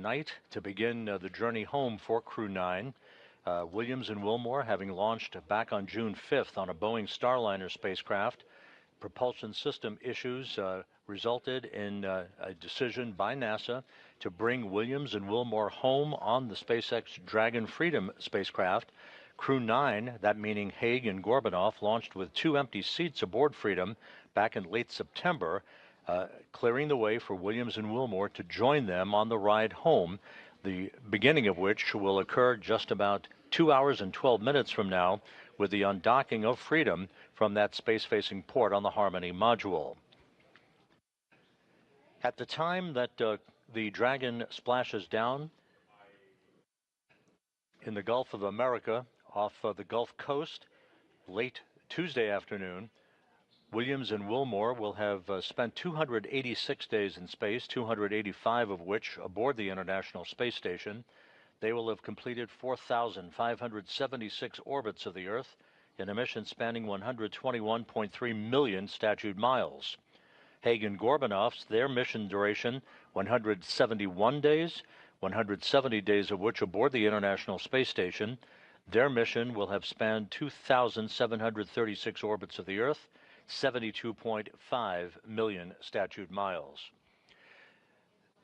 tonight to begin the journey home for Crew-9. Williams and Wilmore, having launched back on June 5th on a Boeing Starliner spacecraft, propulsion system issues resulted in a decision by NASA to bring Williams and Wilmore home on the SpaceX Dragon Freedom spacecraft. Crew-9, that meaning Hague and Gorbanoff, launched with 2 empty seats aboard Freedom back in late September, clearing the way for Williams and Wilmore to join them on the ride home, the beginning of which will occur just about 2 hours and 12 minutes from now with the undocking of Freedom from that space-facing port on the Harmony module. At the time that the Dragon splashes down in the Gulf of America off the Gulf Coast late Tuesday afternoon, Williams and Wilmore will have spent 286 days in space, 285 of which aboard the International Space Station. They will have completed 4,576 orbits of the Earth in a mission spanning 121.3 million statute miles. Hague and Gorbanoff's, their mission duration, 171 days, 170 days of which aboard the International Space Station. Their mission will have spanned 2,736 orbits of the Earth, 72.5 million statute miles.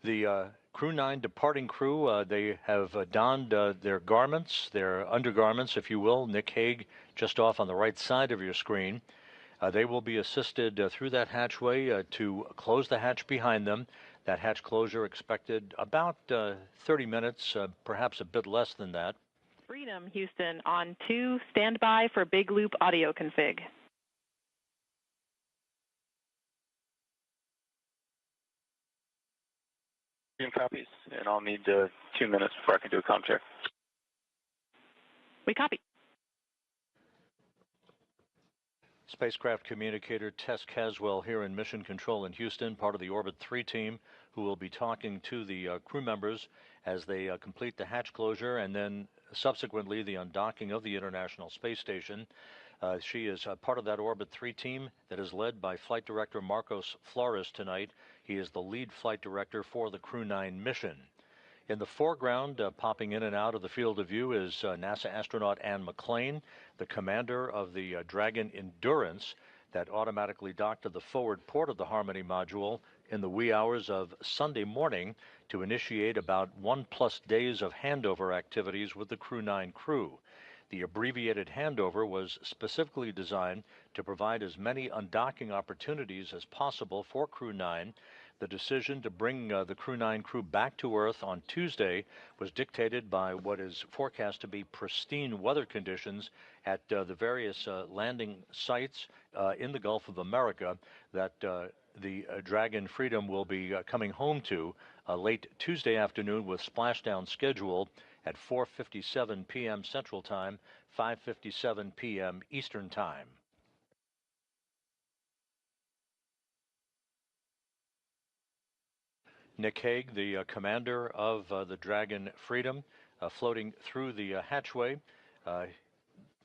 The Crew-9 departing crew, they have donned their garments, their undergarments, if you will. Nick Hague, just off on the right side of your screen. They will be assisted through that hatchway to close the hatch behind them. That hatch closure expected about 30 minutes, perhaps a bit less than that. Freedom, Houston, on 2, standby for big loop audio config. Copies, and I'll need 2 minutes before I can do a comm check. We copy. Spacecraft communicator Tess Caswell here in Mission Control in Houston, part of the Orbit 3 team, who will be talking to the crew members as they complete the hatch closure and then subsequently the undocking of the International Space Station. She is part of that Orbit 3 team that is led by Flight Director Marcos Flores tonight. He is the lead flight director for the Crew-9 mission. In the foreground, popping in and out of the field of view, is NASA astronaut Anne McClain, the commander of the Dragon Endurance that automatically docked to the forward port of the Harmony module in the wee hours of Sunday morning to initiate about 1+ days of handover activities with the Crew-9 crew. The abbreviated handover was specifically designed to provide as many undocking opportunities as possible for Crew-9. The decision to bring the Crew-9 crew back to Earth on Tuesday was dictated by what is forecast to be pristine weather conditions at the various landing sites in the Gulf of America that the Dragon Freedom will be coming home to late Tuesday afternoon, with splashdown scheduled at 4:57 p.m. Central Time, 5:57 p.m. Eastern Time. Nick Hague, the commander of the Dragon Freedom, floating through the hatchway.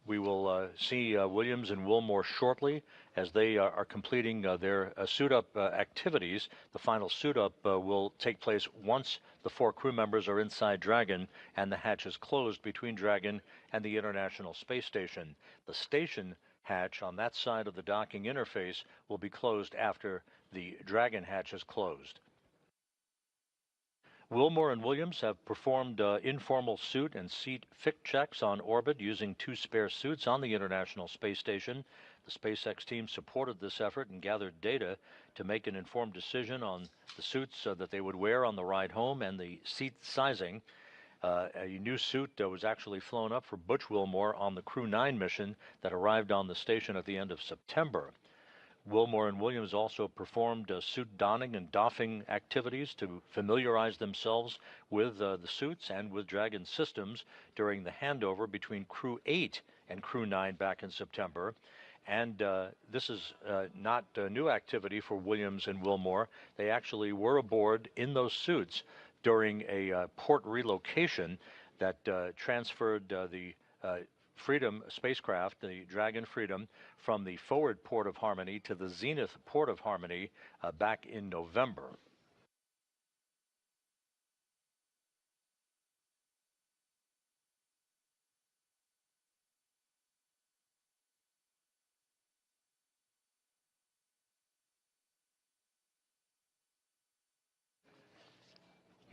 We will see Williams and Wilmore shortly as they are completing their suit-up activities. The final suit-up will take place once the 4 crew members are inside Dragon and the hatch is closed between Dragon and the International Space Station. The station hatch on that side of the docking interface will be closed after the Dragon hatch is closed. Wilmore and Williams have performed informal suit and seat fit checks on orbit using 2 spare suits on the International Space Station. The SpaceX team supported this effort and gathered data to make an informed decision on the suits that they would wear on the ride home and the seat sizing. A new suit was actually flown up for Butch Wilmore on the Crew-9 mission that arrived on the station at the end of September. Wilmore and Williams also performed suit donning and doffing activities to familiarize themselves with the suits and with Dragon systems during the handover between Crew-8 and Crew-9 back in September. And this is not a new activity for Williams and Wilmore. They actually were aboard in those suits during a port relocation that transferred the Freedom spacecraft, the Dragon Freedom, from the forward port of Harmony to the zenith port of Harmony back in November.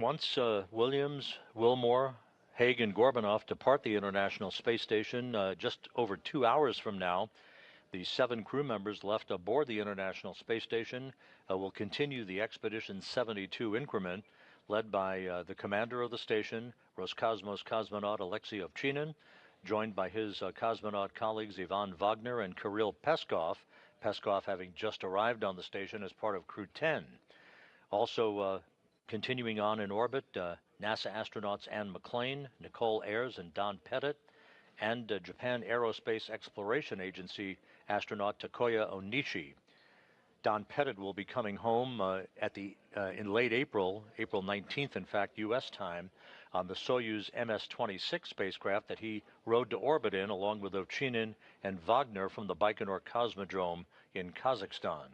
Once Williams, Wilmore, Hague, and Gorbanoff depart the International Space Station just over 2 hours from now, the 7 crew members left aboard the International Space Station will continue the Expedition 72 increment, led by the commander of the station, Roscosmos cosmonaut Alexei Ovchinin, joined by his cosmonaut colleagues Ivan Wagner and Kirill Peskov, Peskov having just arrived on the station as part of Crew 10. Also continuing on in orbit, NASA astronauts Anne McClain, Nicole Ayers, and Don Pettit, and Japan Aerospace Exploration Agency astronaut Takuya Onishi. Don Pettit will be coming home in late April, April 19th, in fact, U.S. time, on the Soyuz MS-26 spacecraft that he rode to orbit in, along with Ovchinin and Wagner from the Baikonur Cosmodrome in Kazakhstan.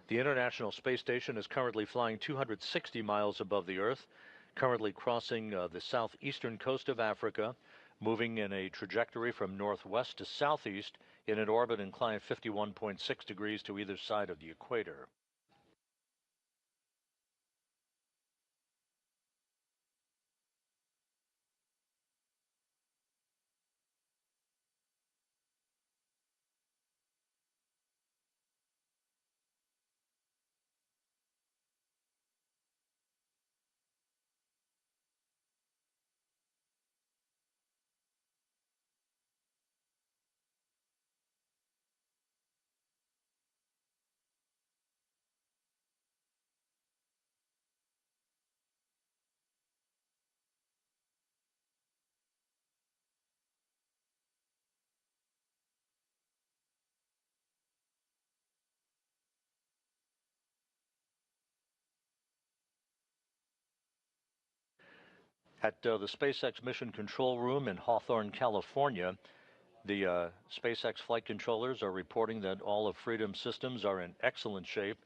The International Space Station is currently flying 260 miles above the Earth, currently crossing the southeastern coast of Africa, moving in a trajectory from northwest to southeast in an orbit inclined 51.6 degrees to either side of the equator. At the SpaceX Mission Control Room in Hawthorne, California, the SpaceX flight controllers are reporting that all of Freedom's systems are in excellent shape.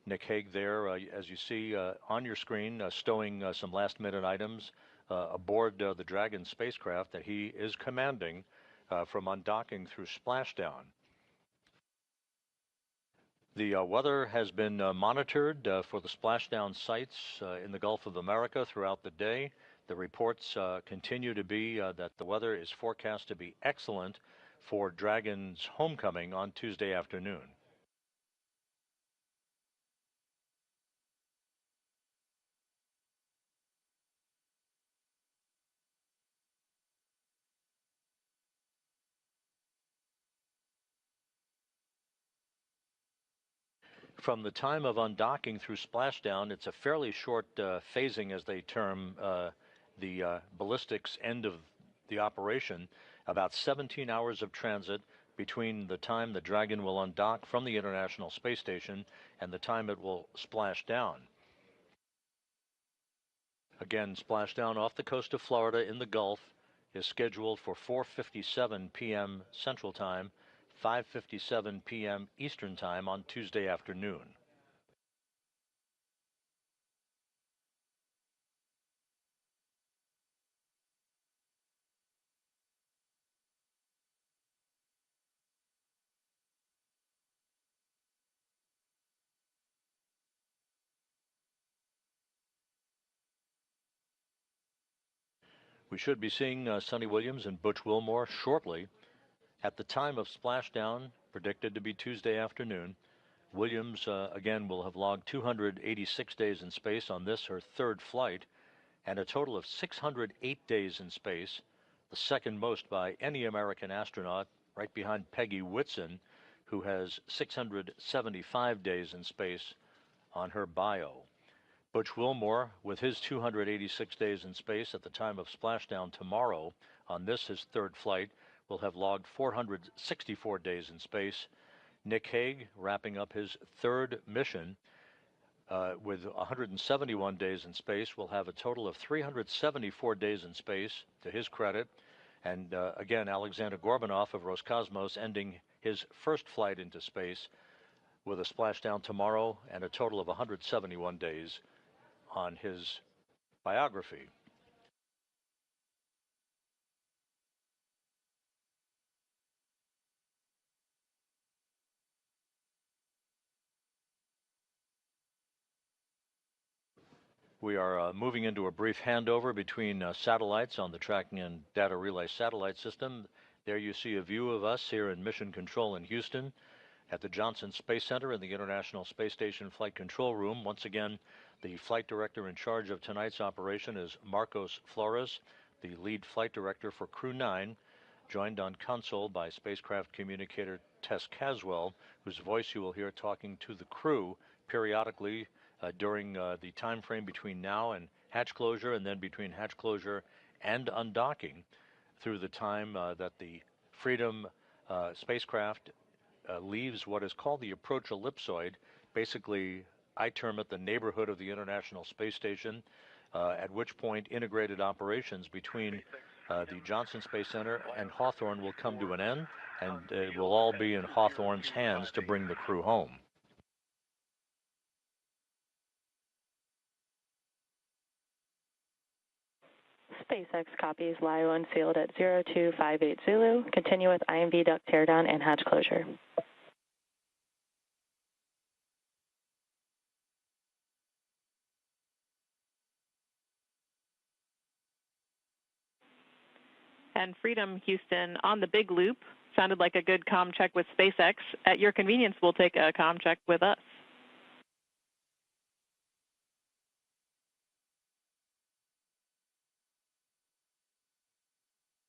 Nick Hague there, as you see on your screen, stowing some last-minute items aboard the Dragon spacecraft that he is commanding from undocking through splashdown. The weather has been monitored for the splashdown sites in the Gulf of America throughout the day. The reports continue to be that the weather is forecast to be excellent for Dragon's homecoming on Tuesday afternoon. From the time of undocking through splashdown, it's a fairly short phasing, as they term the ballistics end of the operation, about 17 hours of transit between the time the Dragon will undock from the International Space Station and the time it will splash down. Again, splashdown off the coast of Florida in the Gulf is scheduled for 4:57 p.m. Central Time, 5:57 p.m. Eastern Time on Tuesday afternoon. We should be seeing Sonny Williams and Butch Wilmore shortly. At the time of splashdown, predicted to be Tuesday afternoon, Williams again will have logged 286 days in space on this, her third flight, and a total of 608 days in space, the second most by any American astronaut, right behind Peggy Whitson, who has 675 days in space on her bio. Butch Wilmore, with his 286 days in space at the time of splashdown tomorrow, on this, his third flight, will have logged 464 days in space. Nick Hague, wrapping up his third mission with 171 days in space, will have a total of 374 days in space, to his credit. And again, Alexander Gorbanoff of Roscosmos ending his first flight into space with a splashdown tomorrow and a total of 171 days on his biography. We are moving into a brief handover between satellites on the Tracking and Data Relay Satellite System. There you see a view of us here in Mission Control in Houston at the Johnson Space Center in the International Space Station Flight Control Room. Once again, the flight director in charge of tonight's operation is Marcos Flores, the lead flight director for Crew-9, joined on console by spacecraft communicator Tess Caswell, whose voice you will hear talking to the crew periodically during the time frame between now and hatch closure, and then between hatch closure and undocking, through the time that the Freedom spacecraft leaves what is called the approach ellipsoid. Basically, I term it the neighborhood of the International Space Station, at which point integrated operations between the Johnson Space Center and Hawthorne will come to an end, and it will all be in Hawthorne's hands to bring the crew home. SpaceX copies LIO unsealed at 0258 Zulu. Continue with IMV duct teardown and hatch closure. And Freedom Houston on the big loop. Sounded like a good comm check with SpaceX. At your convenience, we'll take a comm check with us.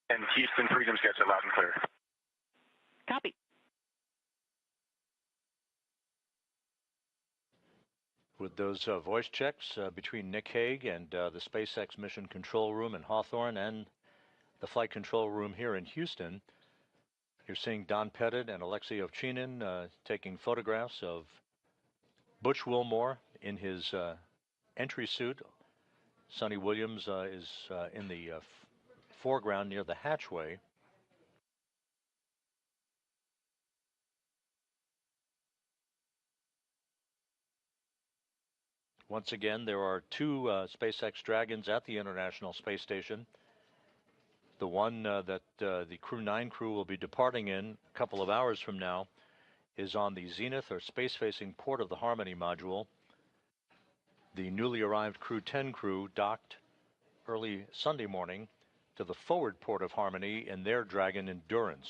And Houston, Freedom's got you loud and clear. Copy. With those voice checks between Nick Hague and the SpaceX Mission Control Room in Hawthorne and the Flight Control Room here in Houston, you're seeing Don Pettit and Alexei Ovchinin taking photographs of Butch Wilmore in his entry suit. Sonny Williams is in the foreground near the hatchway. Once again, there are two SpaceX Dragons at the International Space Station. The one that the Crew-9 crew will be departing in a couple of hours from now is on the zenith or space-facing port of the Harmony module. The newly arrived Crew-10 crew docked early Sunday morning to the forward port of Harmony in their Dragon Endurance.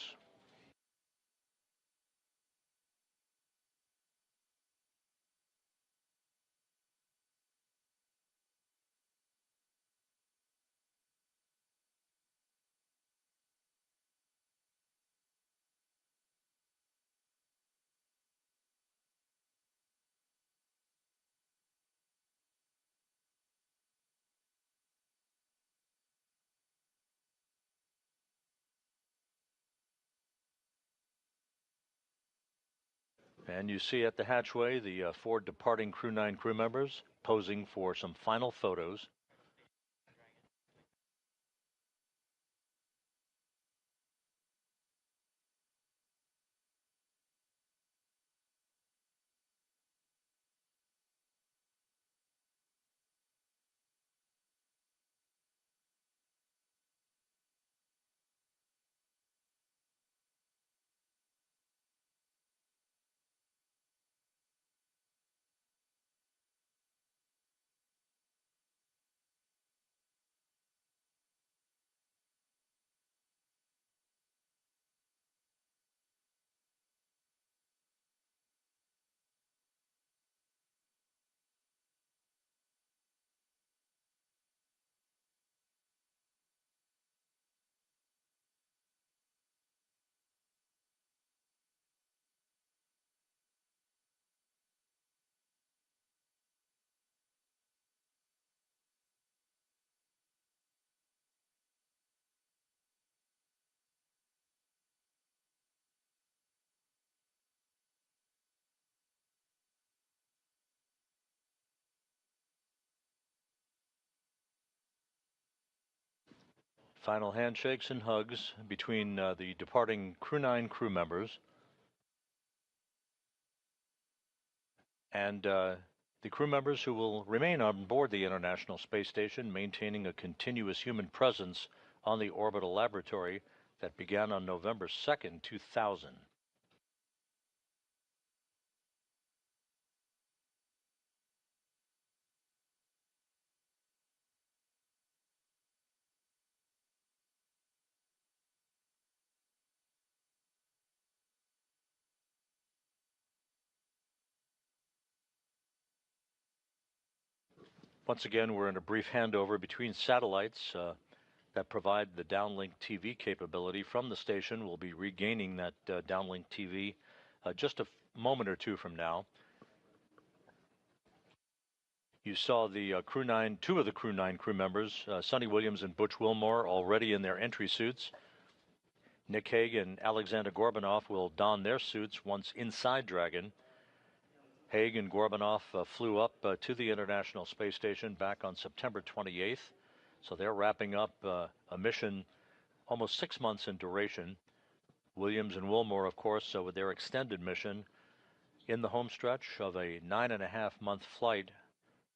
And you see at the hatchway the 4 departing Crew-9 crew members posing for some final photos. Final handshakes and hugs between the departing Crew-9 crew members and the crew members who will remain on board the International Space Station, maintaining a continuous human presence on the orbital laboratory that began on November 2nd, 2000. Once again, we're in a brief handover between satellites that provide the downlink TV capability from the station. We'll be regaining that downlink TV just a moment or two from now. You saw the Crew-9, two of the Crew-9 crew members, Sonny Williams and Butch Wilmore, already in their entry suits. Nick Hague and Alexander Gorbunov will don their suits once inside Dragon. Hague and Gorbunov flew up to the International Space Station back on September 28th. So they're wrapping up a mission almost 6 months in duration. Williams and Wilmore, of course, with their extended mission in the home stretch of a 9.5-month flight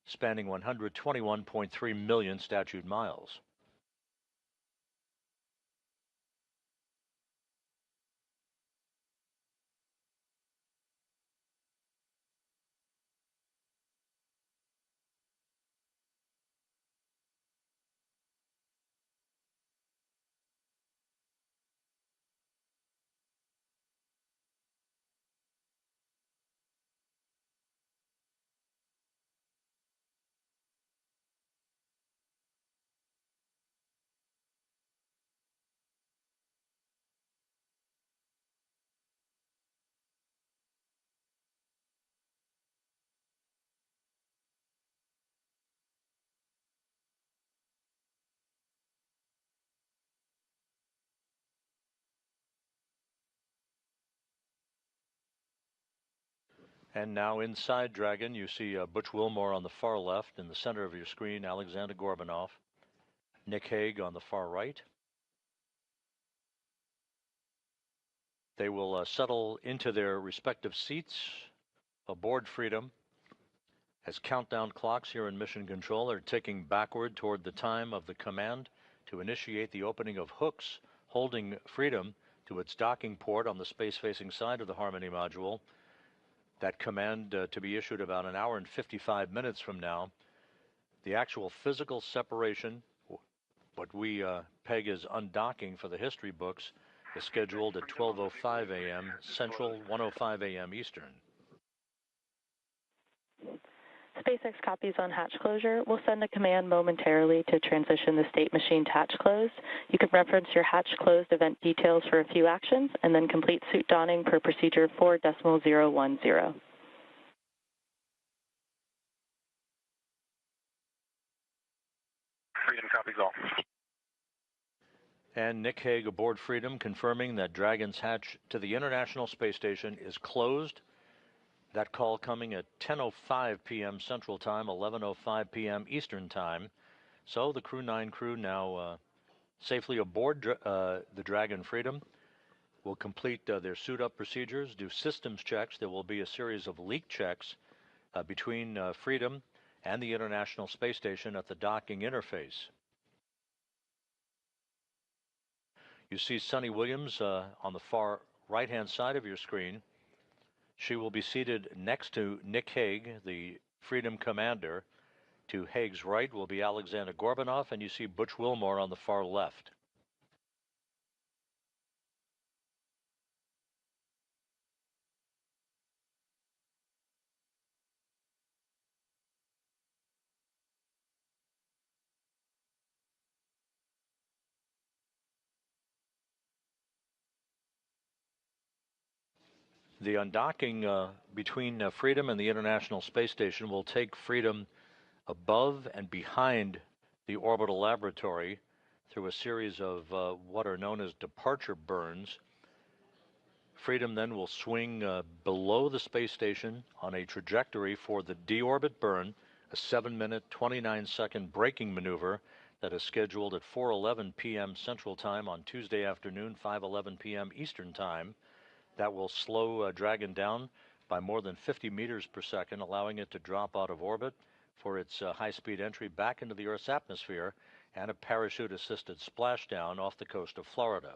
spanning 121.3 million statute miles. And now inside Dragon, you see Butch Wilmore on the far left. In the center of your screen, Alexander Gorbunov. Nick Hague on the far right. They will settle into their respective seats aboard Freedom as countdown clocks here in Mission Control are ticking backward toward the time of the command to initiate the opening of hooks holding Freedom to its docking port on the space-facing side of the Harmony module. That command to be issued about an hour and 55 minutes from now. The actual physical separation, what we peg as undocking for the history books, is scheduled at 12:05 a.m. Central, 1:05 a.m. Eastern. SpaceX copies on hatch closure. We'll send a command momentarily to transition the state machine to hatch closed. You can reference your hatch closed event details for a few actions and then complete suit donning per procedure 4.010. Freedom copies all. And Nick Hague aboard Freedom confirming that Dragon's hatch to the International Space Station is closed. That call coming at 10:05 p.m. Central Time, 11:05 p.m. Eastern Time. So the Crew-9 crew now safely aboard the Dragon Freedom will complete their suit-up procedures, do systems checks. There will be a series of leak checks between Freedom and the International Space Station at the docking interface. You see Sonny Williams on the far right-hand side of your screen. She will be seated next to Nick Hague, the Freedom commander. To Hague's right will be Alexander Gorbunov, and you see Butch Wilmore on the far left. The undocking between Freedom and the International Space Station will take Freedom above and behind the orbital laboratory through a series of what are known as departure burns. Freedom then will swing below the space station on a trajectory for the deorbit burn, a 7-minute, 29-second braking maneuver that is scheduled at 4:11 p.m. Central Time on Tuesday afternoon, 5:11 p.m. Eastern Time. That will slow Dragon down by more than 50 meters per second, allowing it to drop out of orbit for its high-speed entry back into the Earth's atmosphere and a parachute-assisted splashdown off the coast of Florida.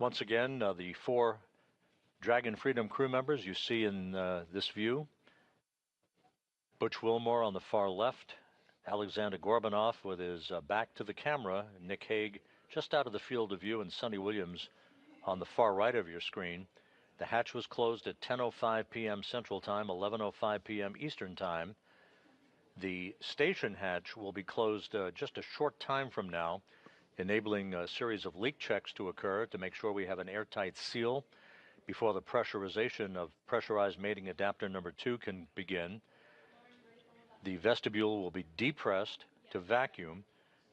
Once again, the 4 Dragon Freedom crew members you see in this view. Butch Wilmore on the far left, Alexander Gorbanov with his back to the camera, Nick Hague just out of the field of view, and Sonny Williams on the far right of your screen. The hatch was closed at 10:05 p.m. Central Time, 11:05 p.m. Eastern Time. The station hatch will be closed just a short time from now, enabling a series of leak checks to occur to make sure we have an airtight seal before the pressurization of pressurized mating adapter number 2 can begin. The vestibule will be depressed to vacuum,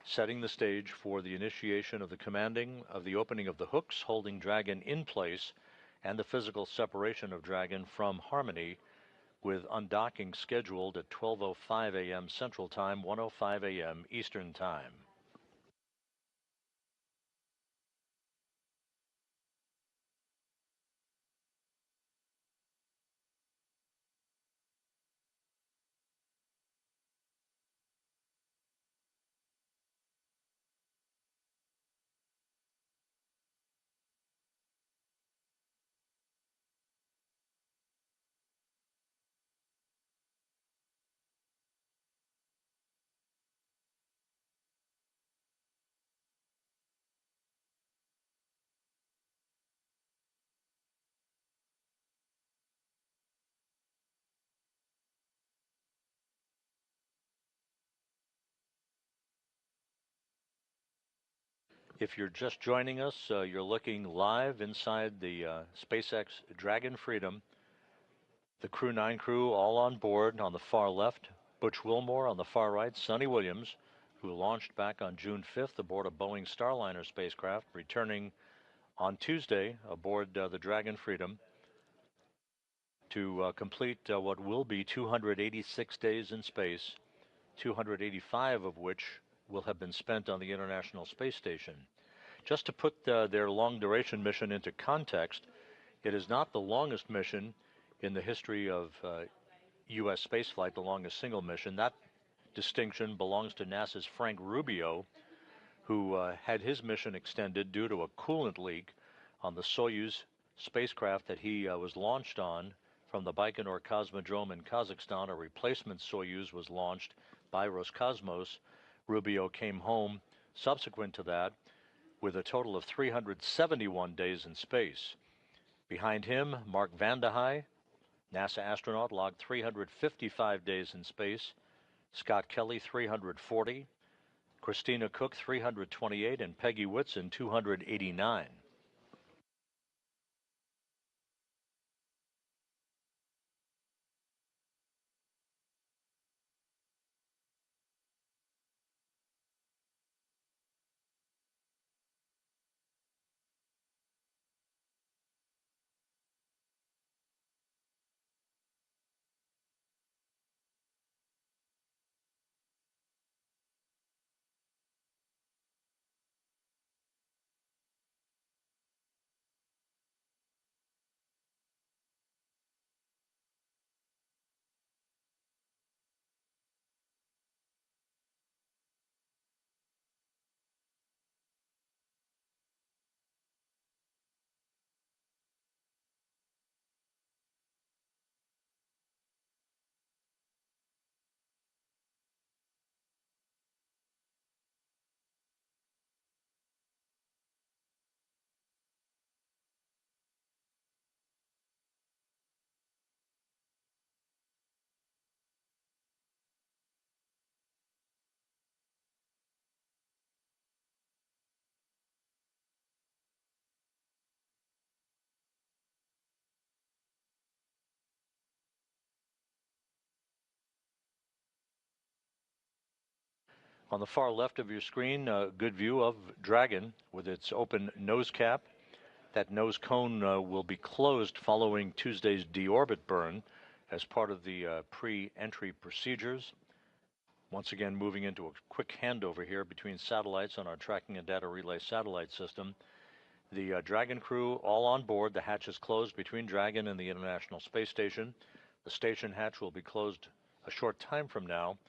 setting the stage for the initiation of the commanding of the opening of the hooks holding Dragon in place and the physical separation of Dragon from Harmony, with undocking scheduled at 12:05 a.m. Central Time, 1:05 a.m. Eastern Time. If you're just joining us, you're looking live inside the SpaceX Dragon Freedom. The Crew-9 crew all on board on the far left, Butch Wilmore on the far right, Sonny Williams, who launched back on June 5th aboard a Boeing Starliner spacecraft, returning on Tuesday aboard the Dragon Freedom to complete what will be 286 days in space, 285 of which will have been spent on the International Space Station. Just to put their long-duration mission into context, it is not the longest mission in the history of U.S. spaceflight, the longest single mission. That distinction belongs to NASA's Frank Rubio, who had his mission extended due to a coolant leak on the Soyuz spacecraft that he was launched on from the Baikonur Cosmodrome in Kazakhstan. A replacement Soyuz was launched by Roscosmos. Rubio came home subsequent to that with a total of 371 days in space. Behind him, Mark Vande Hei, NASA astronaut, logged 355 days in space. Scott Kelly, 340. Christina Cook, 328. And Peggy Whitson, 289. On the far left of your screen, a good view of Dragon with its open nose cap. That nose cone will be closed following Tuesday's deorbit burn as part of the pre-entry procedures. Once again, moving into a quick handover here between satellites on our tracking and data relay satellite system. The Dragon crew all on board. The hatch is closed between Dragon and the International Space Station. The station hatch will be closed a short time from now,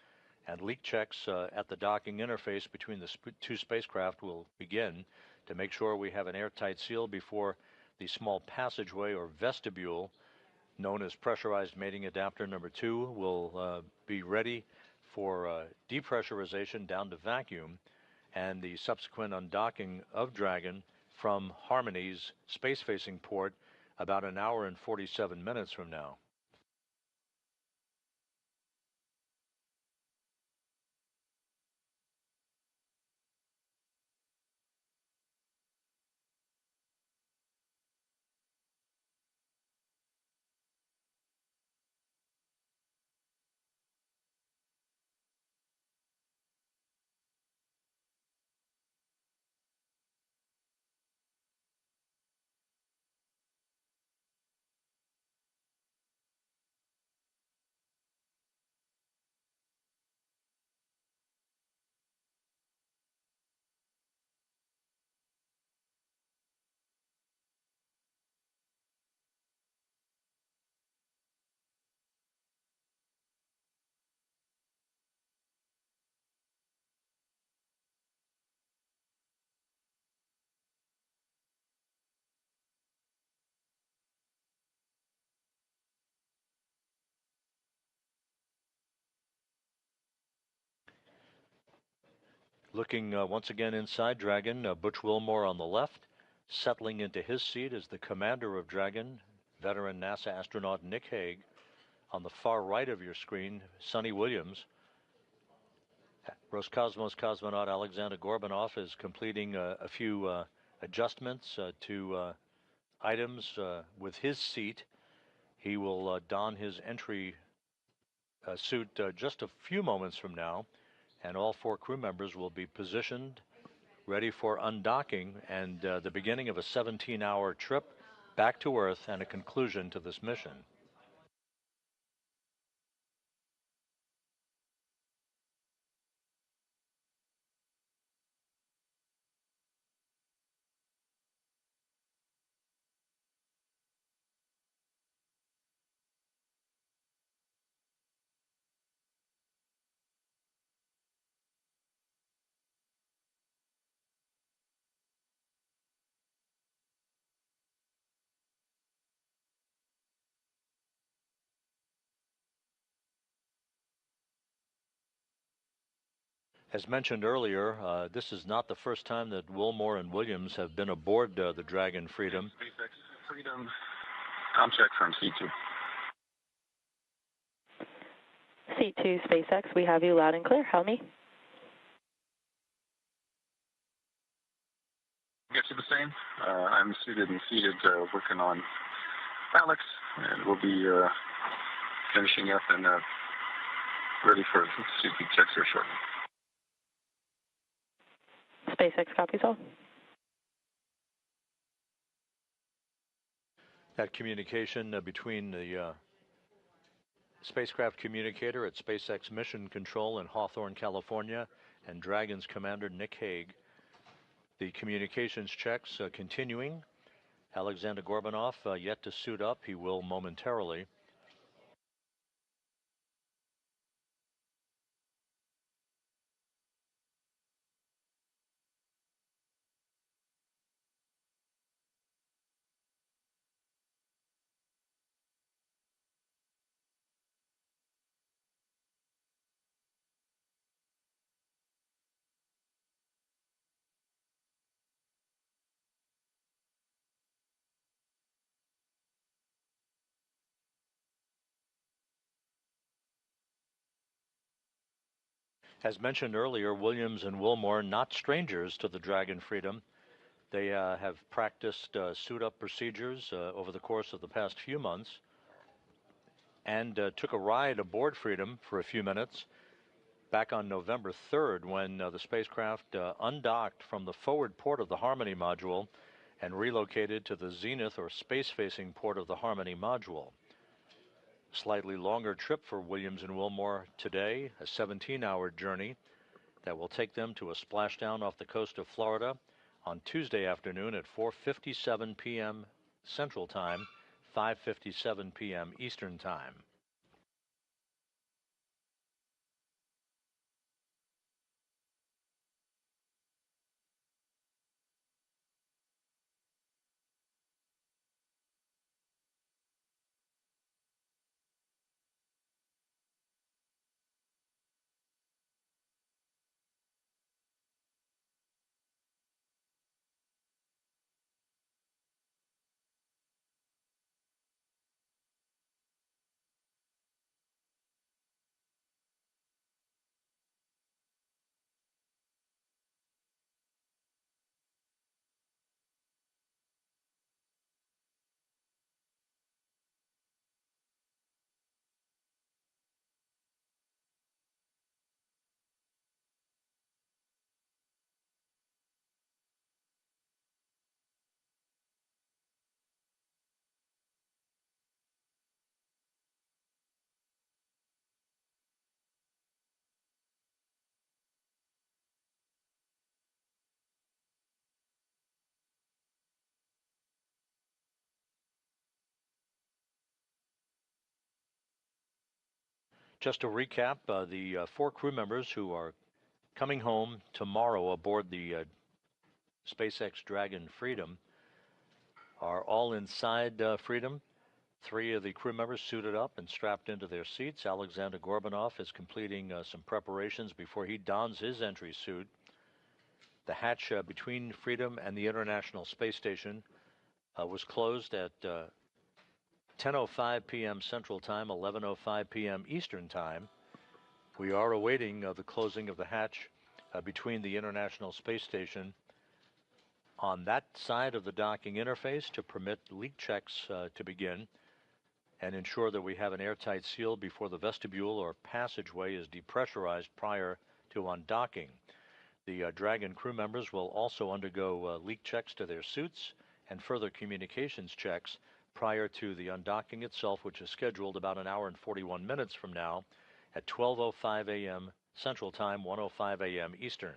and leak checks at the docking interface between the 2 spacecraft will begin To make sure we have an airtight seal before the small passageway or vestibule, known as pressurized mating adapter number 2, will be ready for depressurization down to vacuum and the subsequent undocking of Dragon from Harmony's space-facing port about an hour and 47 minutes from now. Looking once again inside Dragon, Butch Wilmore on the left, settling into his seat as the commander of Dragon, veteran NASA astronaut Nick Hague. On the far right of your screen, Sonny Williams. Roscosmos cosmonaut Alexander Gorbanov is completing a few adjustments to items with his seat. He will don his entry suit just a few moments from now, and all 4 crew members will be positioned, ready for undocking and the beginning of a 17-hour trip back to Earth and a conclusion to this mission. As mentioned earlier, this is not the first time that Wilmore and Williams have been aboard the Dragon Freedom. SpaceX Freedom, com check from C2. C2 SpaceX, we have you loud and clear. Help me. Get you the same. I'm suited and seated, working on Alex, and we'll be finishing up and ready for CP checks here shortly. SpaceX copies all. That communication between the spacecraft communicator at SpaceX Mission Control in Hawthorne, California, and Dragon's commander Nick Hague. The communications checks continuing. Alexander Gorbanov yet to suit up. He will momentarily. As mentioned earlier, Williams and Wilmore not strangers to the Dragon Freedom. They have practiced suit-up procedures over the course of the past few months and took a ride aboard Freedom for a few minutes back on November 3rd when the spacecraft undocked from the forward port of the Harmony module and relocated to the zenith or space-facing port of the Harmony module. Slightly longer trip for Williams and Wilmore today, a 17-hour journey that will take them to a splashdown off the coast of Florida on Tuesday afternoon at 4:57 p.m. Central Time, 5:57 p.m. Eastern Time. Just to recap, the 4 crew members who are coming home tomorrow aboard the SpaceX Dragon Freedom are all inside Freedom. 3 of the crew members suited up and strapped into their seats. Alexander Gorbanov is completing some preparations before he dons his entry suit. The hatch between Freedom and the International Space Station was closed at 10:05 p.m. Central Time, 11:05 p.m. Eastern Time. We are awaiting the closing of the hatch between the International Space Station on that side of the docking interface to permit leak checks to begin and ensure that we have an airtight seal before the vestibule or passageway is depressurized prior to undocking. The Dragon crew members will also undergo leak checks to their suits and further communications checks prior to the undocking itself, which is scheduled about an hour and 41 minutes from now at 12:05 a.m. Central Time, 1:05 a.m. Eastern.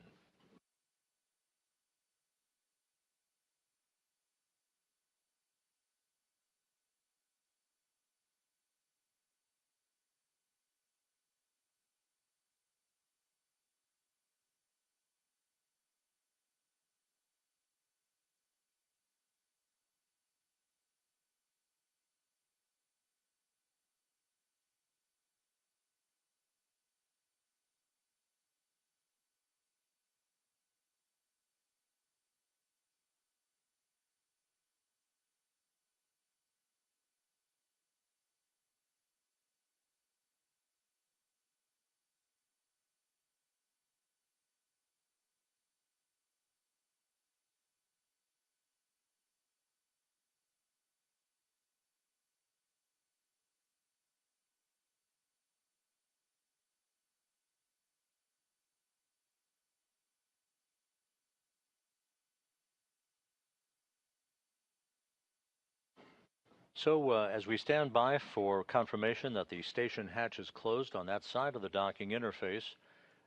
So as we stand by for confirmation that the station hatch is closed on that side of the docking interface,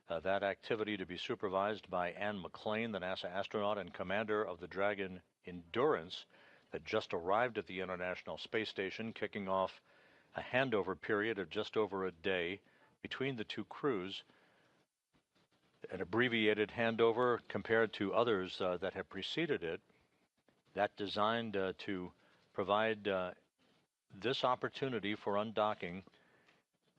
that activity to be supervised by Ann McClain, the NASA astronaut and commander of the Dragon Endurance that just arrived at the International Space Station, kicking off a handover period of just over a day between the 2 crews, an abbreviated handover compared to others that have preceded it, that designed to provide this opportunity for undocking,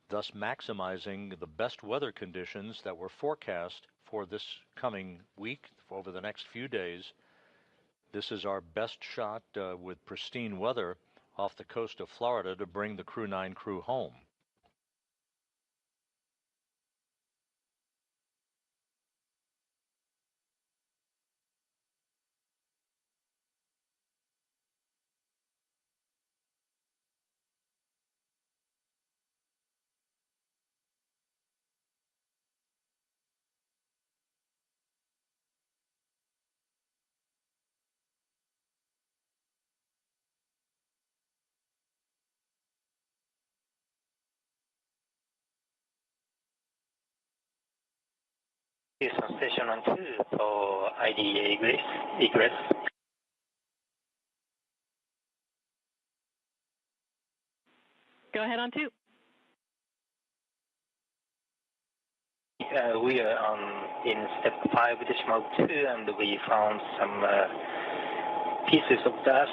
thus maximizing the best weather conditions that were forecast for this coming week, over the next few days. This is our best shot with pristine weather off the coast of Florida to bring the Crew-9 crew home. On station on 2 for IDE egress. Go ahead on 2. We are in step 5.2, and we found some pieces of dust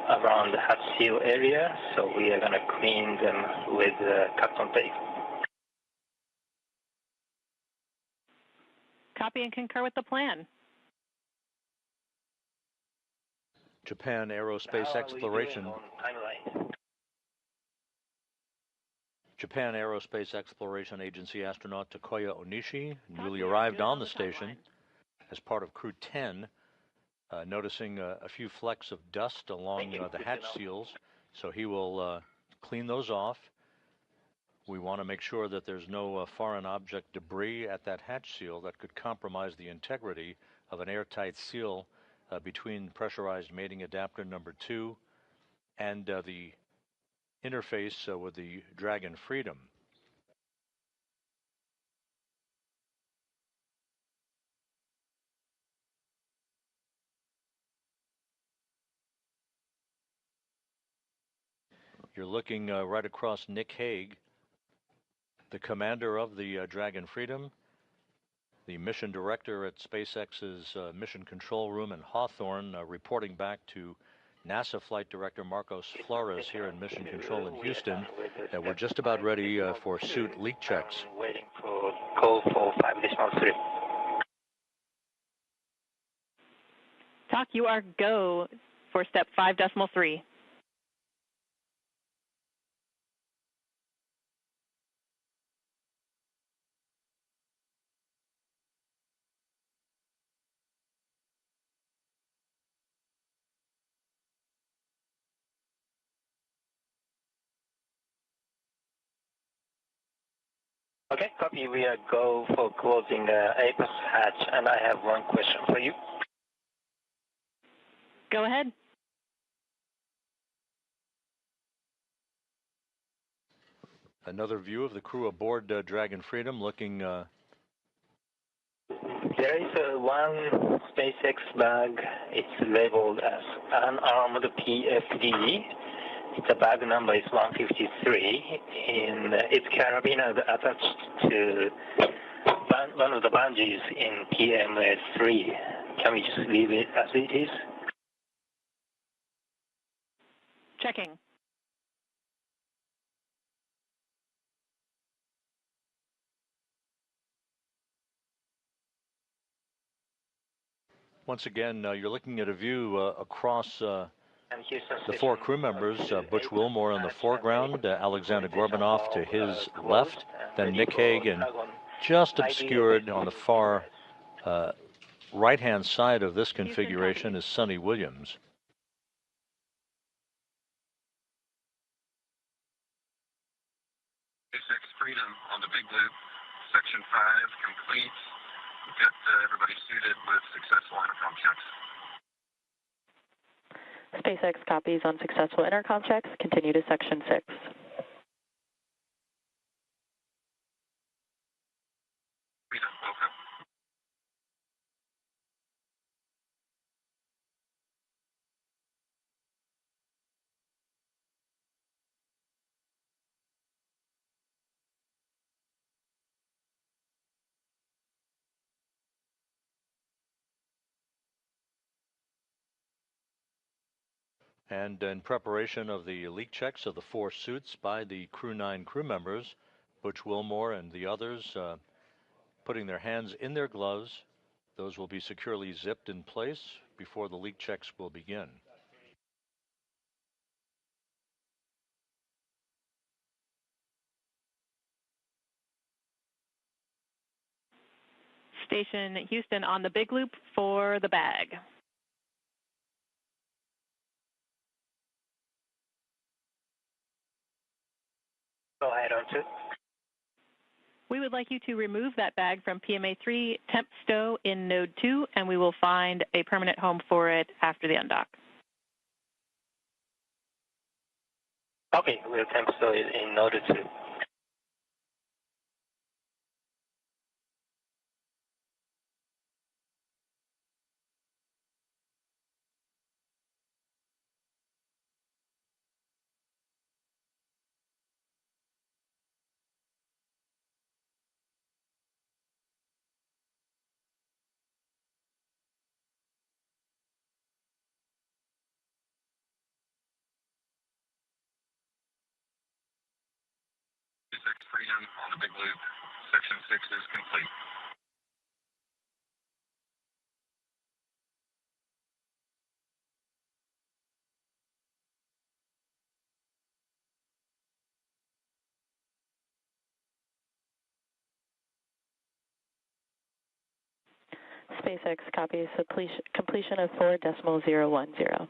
around the hatch seal area, so we are going to clean them with cotton tape. Copy and concur with the plan. Japan Aerospace Exploration. Japan Aerospace Exploration Agency astronaut Takuya Onishi, newly arrived on the station as part of Crew 10, noticing a few flecks of dust along the hatch seals, so he will clean those off. We want to make sure that there's no foreign object debris at that hatch seal that could compromise the integrity of an airtight seal between pressurized mating adapter number 2 and the interface with the Dragon Freedom. You're looking right across Nick Hague, the commander of the Dragon Freedom, the mission director at SpaceX's Mission Control Room in Hawthorne, reporting back to NASA Flight Director Marcos Flores here in Mission Control in Houston, that we're just about ready for suit leak checks. Waiting for call for 5.3. TOC, you are go for step 5.3. Okay, copy. We are go for closing the APUS hatch, and I have one question for you. Go ahead. Another view of the crew aboard Dragon Freedom looking... There is one SpaceX bag. It's labeled as unarmed PFD. The bag number is 153, and its carabiner is attached to one of the bungees in PMS3. Can we just leave it as it is? Checking. Once again, you're looking at a view across the four crew members, Butch Wilmore in the foreground, Alexander Gorbunov to his left, then Nick Hague, just obscured on the far right-hand side of this configuration is Sonny Williams. SpaceX Freedom on the big loop, section 5 complete. We've got everybody suited with successful intercom checks. SpaceX copies on successful intercom checks. Continue to section 6. Freedom, welcome. And in preparation of the leak checks of the 4 suits by the Crew-9 crew members, Butch Wilmore and the others putting their hands in their gloves. Those will be securely zipped in place before the leak checks will begin. Station Houston on the big loop for the bag. Go ahead, on to. We would like you to remove that bag from PMA3 temp stow in node 2, and we will find a permanent home for it after the undock. Okay, we'll temp stow it in node 2. SpaceX Freedom on the big loop, section 6 is complete. SpaceX copies completion of 4.010.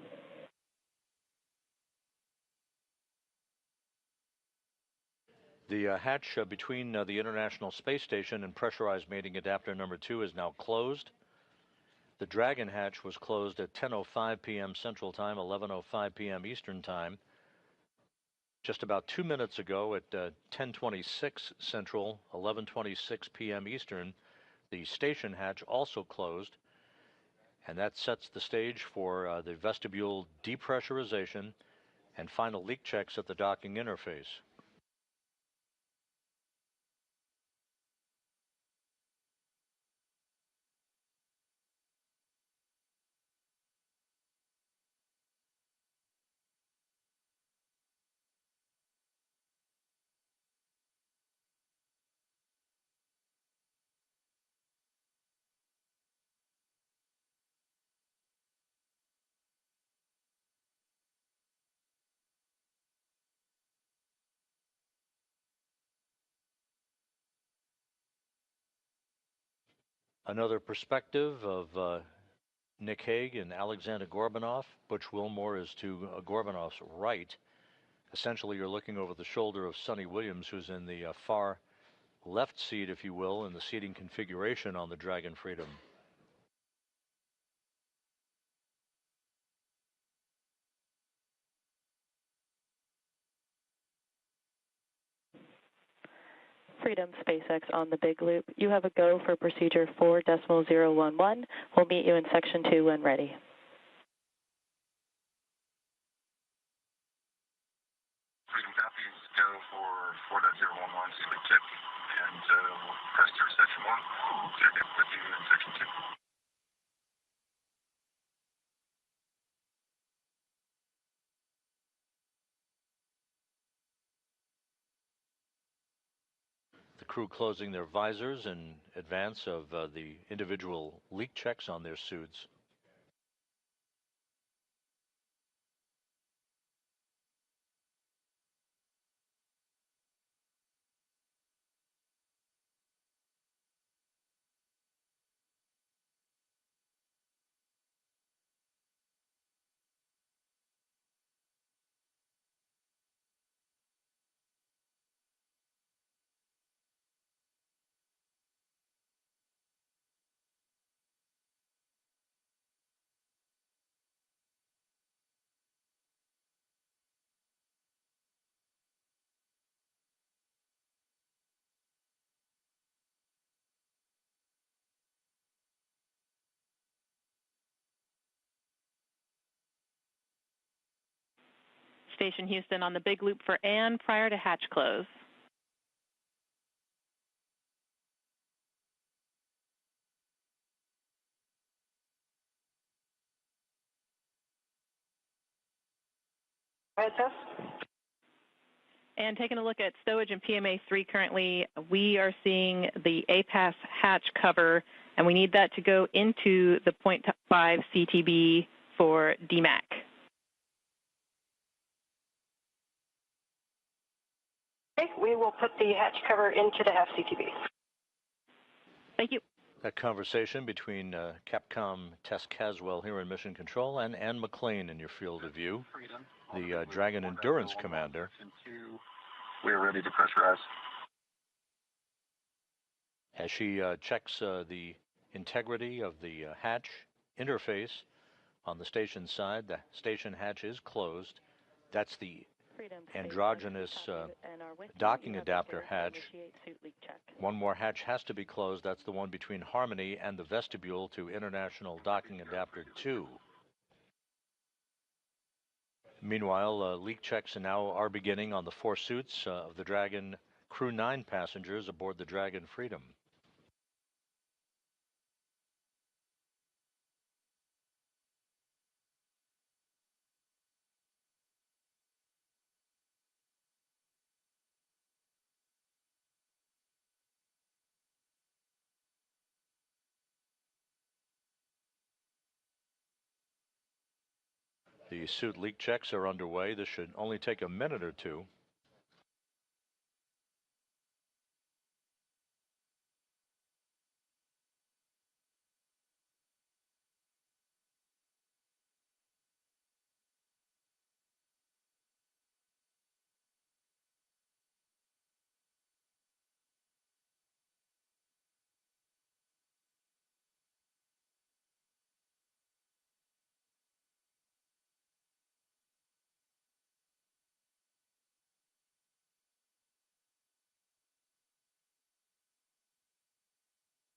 The hatch between the International Space Station and pressurized mating adapter number 2 is now closed. The Dragon hatch was closed at 10:05 p.m. Central Time, 11:05 p.m. Eastern Time. Just about 2 minutes ago at 10:26 Central, 11:26 p.m. Eastern, the station hatch also closed, and that sets the stage for the vestibule depressurization and final leak checks at the docking interface. Another perspective of Nick Hague and Alexander Gorbanov. Butch Wilmore is to Gorbanov's right. Essentially, you're looking over the shoulder of Sonny Williams, who's in the far left seat, if you will, in the seating configuration on the Dragon Freedom. Freedom SpaceX on the big loop. You have a go for procedure 4.011. We'll meet you in section 2 when ready. Freedom copies, go for 4.011, sequence check, and we'll press through section 1. Check in with you in section 2. The crew closing their visors in advance of the individual leak checks on their suits. Station Houston on the big loop for Ann prior to hatch close. And taking a look at stowage and PMA3 currently, we are seeing the APAS hatch cover, and we need that to go into the 0.5 CTB for DMAC. Okay, we will put the hatch cover into the half CTB. Thank you. That conversation between Capcom Tess Caswell here in Mission Control and Ann McLean in your field of view, the Dragon Endurance Commander. We are ready to pressurize. As she checks the integrity of the hatch interface on the station side, the station hatch is closed. That's the androgynous docking adapter hatch. One more hatch has to be closed. That's the one between Harmony and the vestibule to International Docking Adapter 2. Meanwhile, leak checks now are beginning on the 4 suits of the Dragon Crew-9 passengers aboard the Dragon Freedom. The suit leak checks are underway. This should only take a minute or two.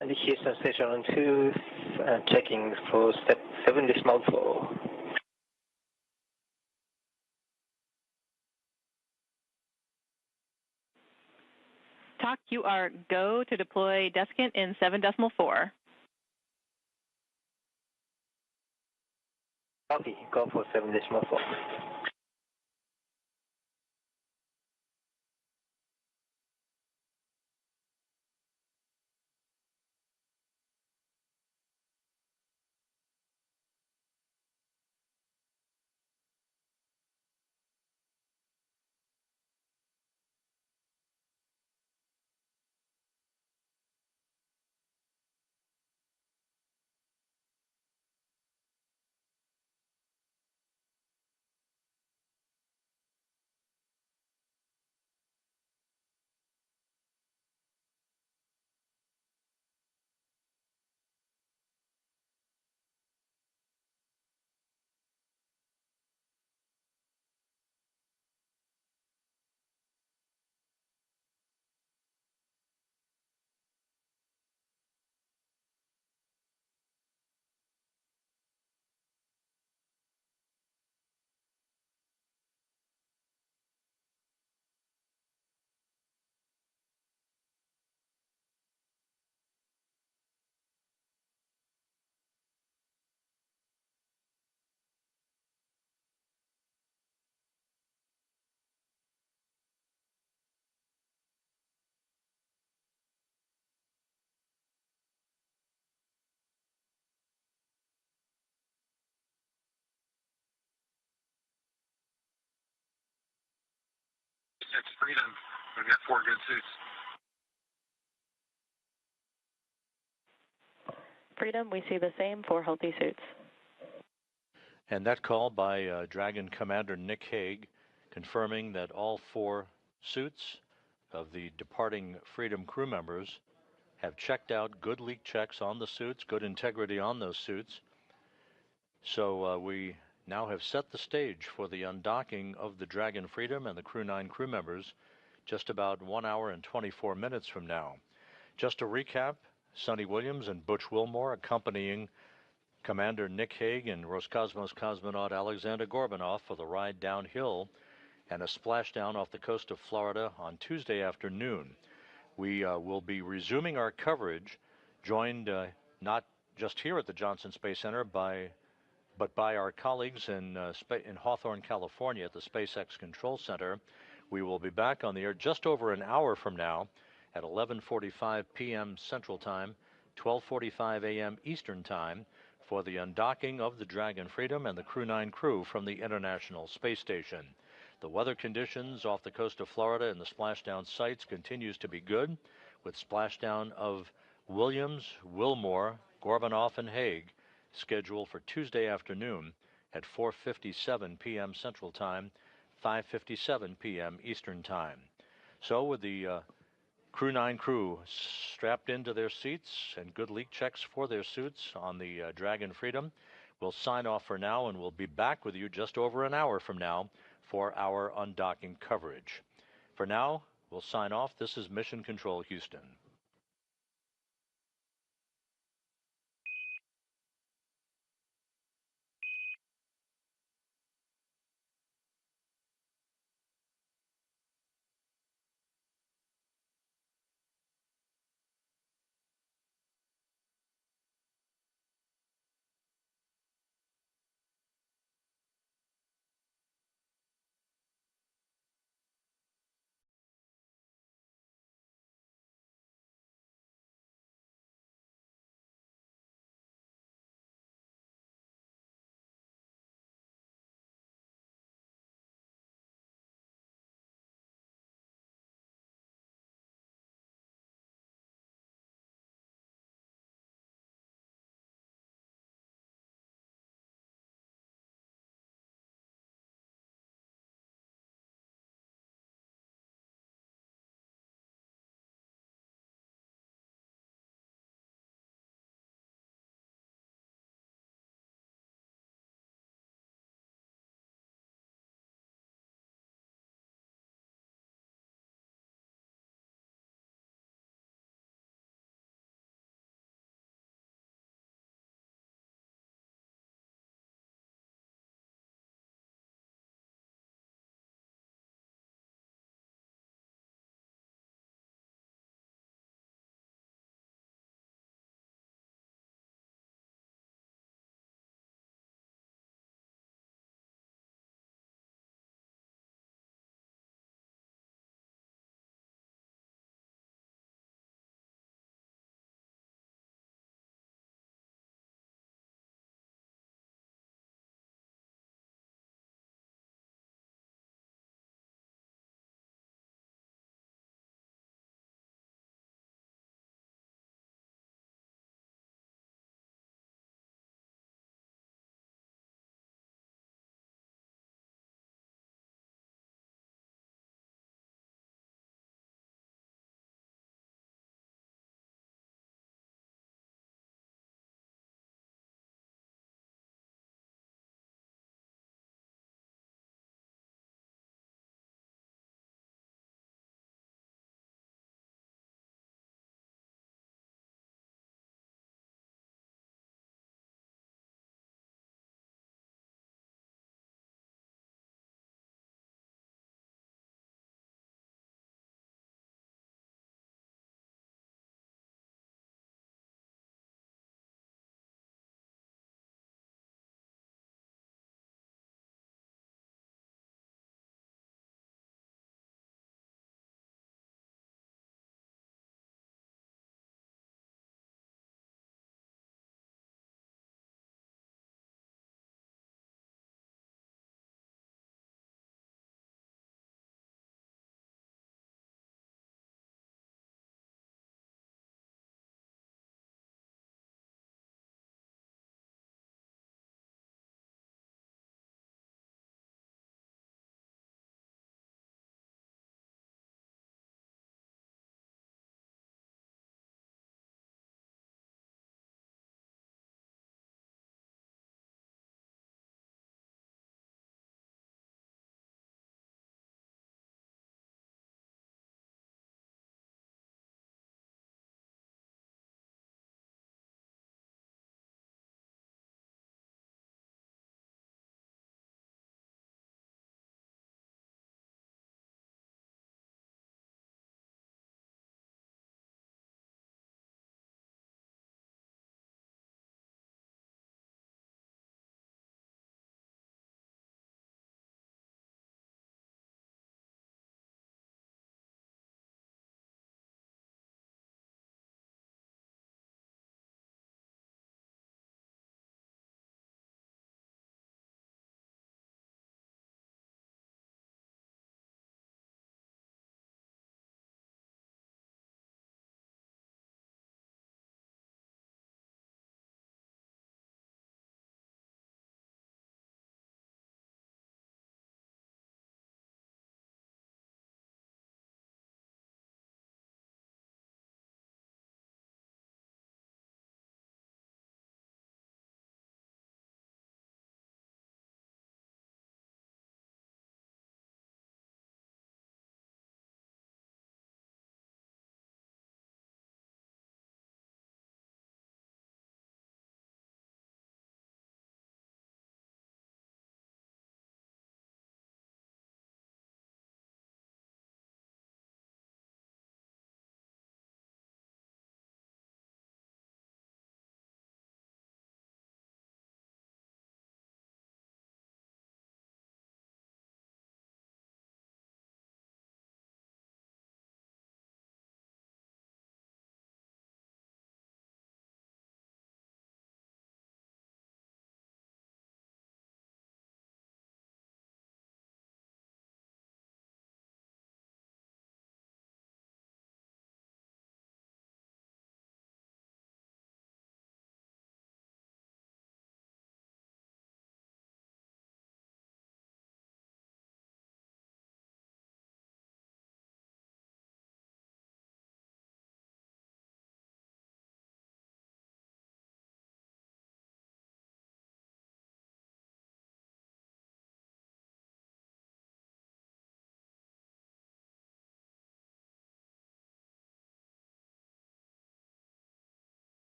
And the Houston station on 2, checking for step 7.4. TOC, you are go to deploy desiccant in 7.4. Copy, go for 7.4. Freedom. We've got 4 good suits. Freedom, we see the same, 4 healthy suits. And that call by Dragon Commander Nick Hague, confirming that all 4 suits of the departing Freedom crew members have checked out, good leak checks on the suits, good integrity on those suits. So we now have set the stage for the undocking of the Dragon Freedom and the Crew-9 crew members just about 1 hour and 24 minutes from now. Just to recap, Sonny Williams and Butch Wilmore accompanying Commander Nick Hague and Roscosmos cosmonaut Alexander Gorbanov for the ride downhill and a splashdown off the coast of Florida on Tuesday afternoon. We will be resuming our coverage, joined not just here at the Johnson Space Center but by our colleagues in Hawthorne, California at the SpaceX Control Center. We will be back on the air just over an hour from now at 11:45 p.m. Central Time, 12:45 a.m. Eastern Time for the undocking of the Dragon Freedom and the Crew-9 crew from the International Space Station. The weather conditions off the coast of Florida and the splashdown sites continues to be good, with splashdown of Williams, Wilmore, Gorbanov, and Hague scheduled for Tuesday afternoon at 4:57 p.m. Central Time, 5:57 p.m. Eastern Time. So with the Crew-9 crew strapped into their seats and good leak checks for their suits on the Dragon Freedom, we'll sign off for now, and we'll be back with you just over an hour from now for our undocking coverage. For now, we'll sign off. This is Mission Control Houston.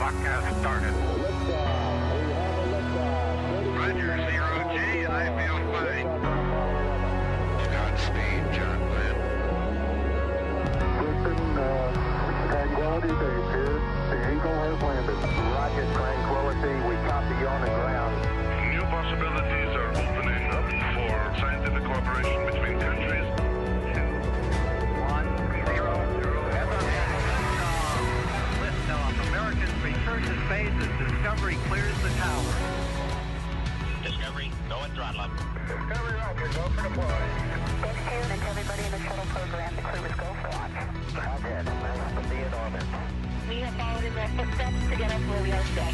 Broadcast started. Roger, 0G, I feel fine. Godspeed, John Glenn. Tranquility Base here. The Eagle has landed. Rocket Tranquility, we copy you on the ground. New possibilities are opening up for scientific cooperation between countries. 2-1-0. Liftoff. Americans return to space as Discovery clears the tower. Discovery, go and throttle up. Discovery Rocket, go for deploy. Thanks, Karen, and to everybody in the shuttle program. The crew is go for launch. Rocket, nice to be in orbit. We have followed in their footsteps to get us where we are today.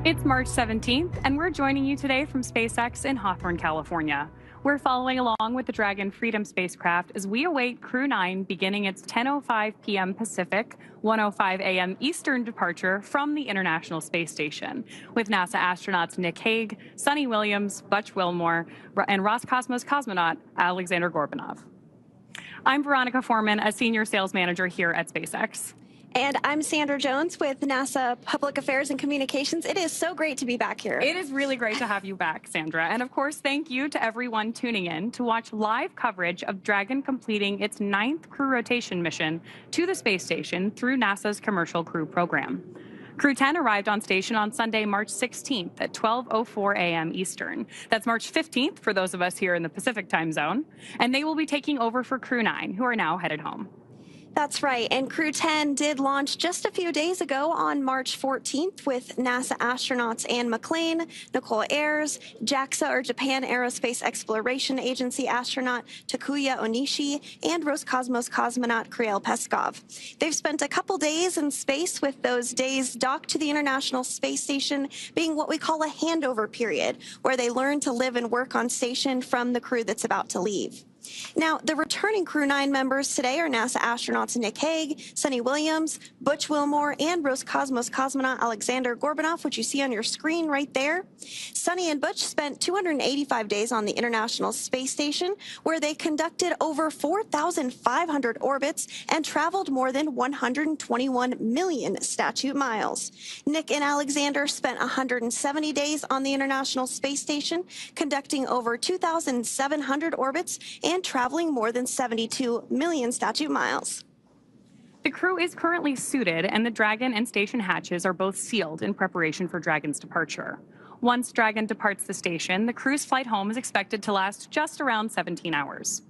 It's March 17th, and we're joining you today from SpaceX in Hawthorne, California. We're following along with the Dragon Freedom spacecraft as we await Crew-9 beginning its 10:05 p.m. Pacific, 1:05 a.m. Eastern departure from the International Space Station, with NASA astronauts Nick Hague, Sunny Williams, Butch Wilmore, and Roscosmos cosmonaut Alexander Gorbanov. I'm Veronica Foreman, a senior sales manager here at SpaceX. And I'm Sandra Jones with NASA Public Affairs and Communications. It is so great to be back here. It is really great to have you back, Sandra. And of course, thank you to everyone tuning in to watch live coverage of Dragon completing its 9th crew rotation mission to the space station through NASA's Commercial Crew program. Crew 10 arrived on station on Sunday, March 16th at 12:04 a.m. Eastern. That's March 15th for those of us here in the Pacific time zone. And they will be taking over for Crew 9, who are now headed home. That's right, and Crew 10 did launch just a few days ago on March 14th with NASA astronauts Anne McClain, Nicole Ayers, JAXA or Japan Aerospace Exploration Agency astronaut Takuya Onishi, and Roscosmos cosmonaut Kirill Peskov. They've spent a couple days in space, with those days docked to the International Space Station being what we call a handover period, where they learn to live and work on station from the crew that's about to leave. Now, the returning Crew 9 members today are NASA astronauts Nick Hague, Sunny Williams, Butch Wilmore, and Roscosmos cosmonaut Alexander Gorbanov, which you see on your screen right there. Sunny and Butch spent 285 days on the International Space Station, where they conducted over 4,500 orbits and traveled more than 121 million statute miles. Nick and Alexander spent 170 days on the International Space Station, conducting over 2,700 orbits and traveling more than 72 million statute miles. The crew is currently suited, and the Dragon and station hatches are both sealed in preparation for Dragon's departure. Once Dragon departs the station, the crew's flight home is expected to last just around 17 hours.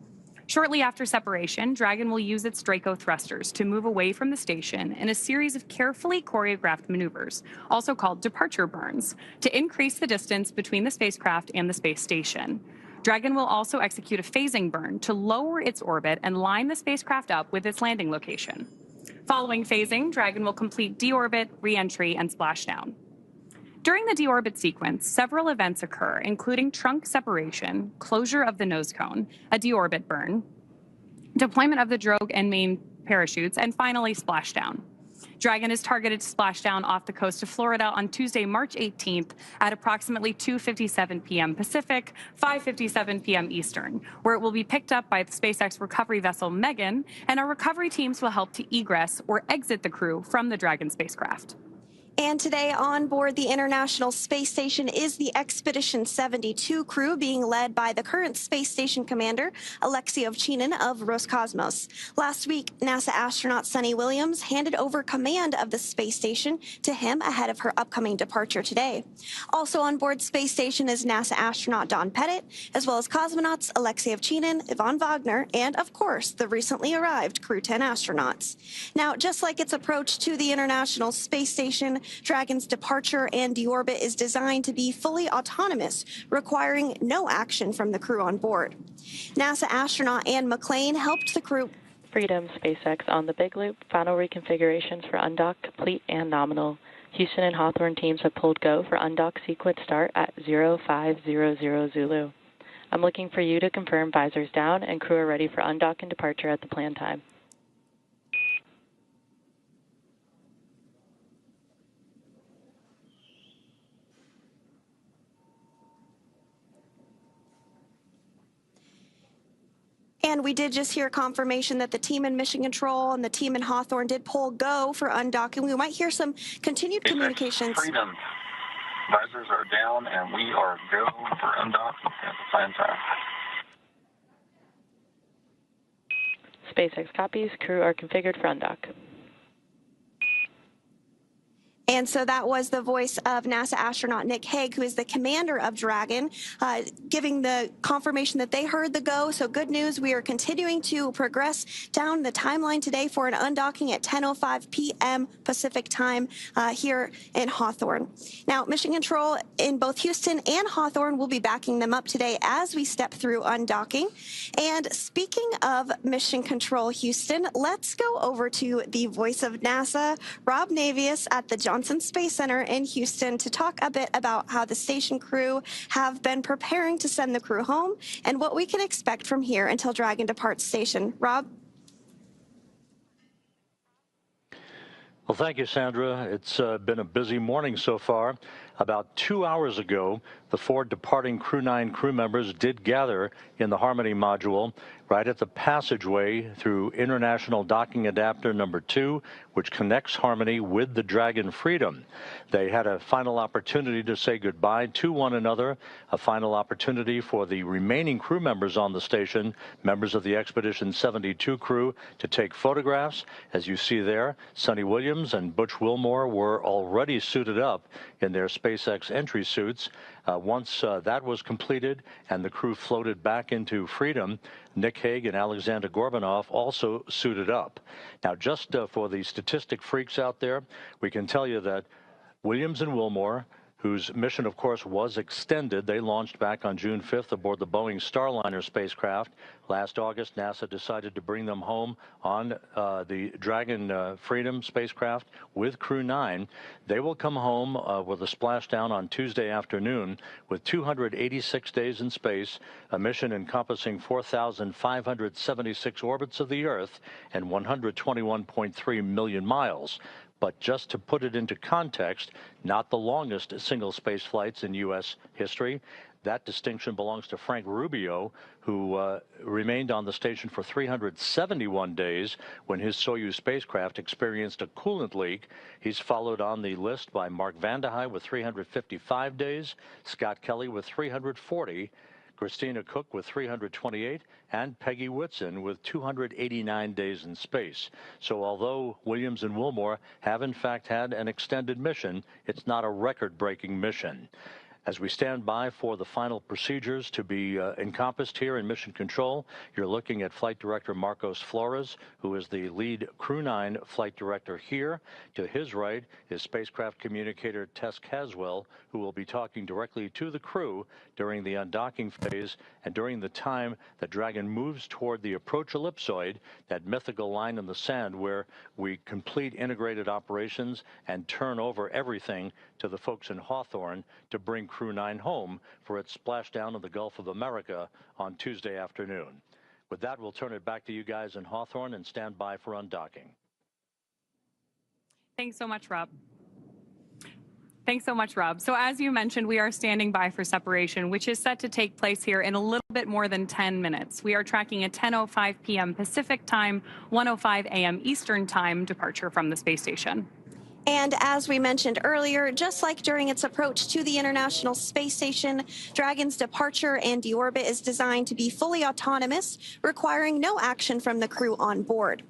Shortly after separation, Dragon will use its Draco thrusters to move away from the station in a series of carefully choreographed maneuvers, also called departure burns, to increase the distance between the spacecraft and the space station. Dragon will also execute a phasing burn to lower its orbit and line the spacecraft up with its landing location. Following phasing, Dragon will complete deorbit, re-entry, and splashdown. During the deorbit sequence, several events occur, including trunk separation, closure of the nose cone, a deorbit burn, deployment of the drogue and main parachutes, and finally splashdown. Dragon is targeted to splash down off the coast of Florida on Tuesday, March 18th at approximately 2:57 p.m. Pacific, 5:57 p.m. Eastern, where it will be picked up by the SpaceX recovery vessel Megan, and our recovery teams will help to egress or exit the crew from the Dragon spacecraft. And today on board the International Space Station is the Expedition 72 crew, being led by the current space station commander, Alexei Ovchinin of Roscosmos. Last week, NASA astronaut Sunny Williams handed over command of the space station to him ahead of her upcoming departure today. Also on board space station is NASA astronaut Don Pettit, as well as cosmonauts Alexei Ovchinin, Yvonne Wagner, and of course, the recently arrived Crew 10 astronauts. Now, just like its approach to the International Space Station, Dragon's departure and deorbit is designed to be fully autonomous, requiring no action from the crew on board. NASA astronaut Anne McClain helped the crew. Freedom SpaceX on the Big Loop. Final reconfigurations for undock complete and nominal. Houston and Hawthorne teams have pulled go for undock sequence start at 0500 Zulu. I'm looking for you to confirm visors down and crew are ready for undock and departure at the planned time. And we did just hear confirmation that the team in Mission Control and the team in Hawthorne did pull go for undocking. We might hear some continued communications. Freedom. Visors are down, and we are go for undocking at the same time. SpaceX copies. Crew are configured for undock. And so that was the voice of NASA astronaut Nick Hague, who is the commander of Dragon, giving the confirmation that they heard the go. So good news, we are continuing to progress down the timeline today for an undocking at 10:05 p.m. Pacific time here in Hawthorne. Now, Mission Control in both Houston and Hawthorne will be backing them up today as we step through undocking. And speaking of Mission Control Houston, let's go over to the voice of NASA, Rob Navius at the Johnson Space Center in Houston, to talk a bit about how the station crew have been preparing to send the crew home and what we can expect from here until Dragon departs station. Rob? Well, thank you, Sandra. It's been a busy morning so far. About 2 hours ago, the 4 departing Crew-9 crew members did gather in the Harmony module right at the passageway through International Docking Adapter number 2, which connects Harmony with the Dragon Freedom. They had a final opportunity to say goodbye to one another, a final opportunity for the remaining crew members on the station, members of the Expedition 72 crew, to take photographs. As you see there, Sonny Williams and Butch Wilmore were already suited up in their SpaceX entry suits. Once that was completed and the crew floated back into Freedom, Nick Hague and Alexander Gorbunov also suited up. Now, just for the statistic freaks out there, we can tell you that Williams and Wilmore, whose mission, of course, was extended. They launched back on June 5th aboard the Boeing Starliner spacecraft. Last August, NASA decided to bring them home on the Dragon Freedom spacecraft with Crew-9. They will come home with a splashdown on Tuesday afternoon with 286 days in space, a mission encompassing 4,576 orbits of the Earth and 121.3 million miles. But just to put it into context, not the longest single space flights in U.S. history. That distinction belongs to Frank Rubio, who remained on the station for 371 days when his Soyuz spacecraft experienced a coolant leak. He's followed on the list by Mark Vande Hei with 355 days, Scott Kelly with 340, Christina Cook with 328, and Peggy Whitson with 289 days in space. So although Williams and Wilmore have in fact had an extended mission, it's not a record-breaking mission. As we stand by for the final procedures to be encompassed here in Mission Control, you're looking at Flight Director Marcos Flores, who is the lead Crew-9 flight director here. To his right is Spacecraft Communicator Tess Caswell, who will be talking directly to the crew during the undocking phase and during the time that Dragon moves toward the approach ellipsoid, that mythical line in the sand where we complete integrated operations and turn over everything to the folks in Hawthorne to bring Crew-9 home for its splashdown in the Gulf of America on Tuesday afternoon. With that, we'll turn it back to you guys in Hawthorne and stand by for undocking. Thanks so much, Rob. Thanks so much, Rob. So as you mentioned, we are standing by for separation, which is set to take place here in a little bit more than 10 minutes. We are tracking a 10:05 p.m. Pacific time, 1:05 a.m. Eastern time departure from the space station. And as we mentioned earlier, just like during its approach to the International Space Station, Dragon's departure and deorbit is designed to be fully autonomous, requiring no action from the crew on board.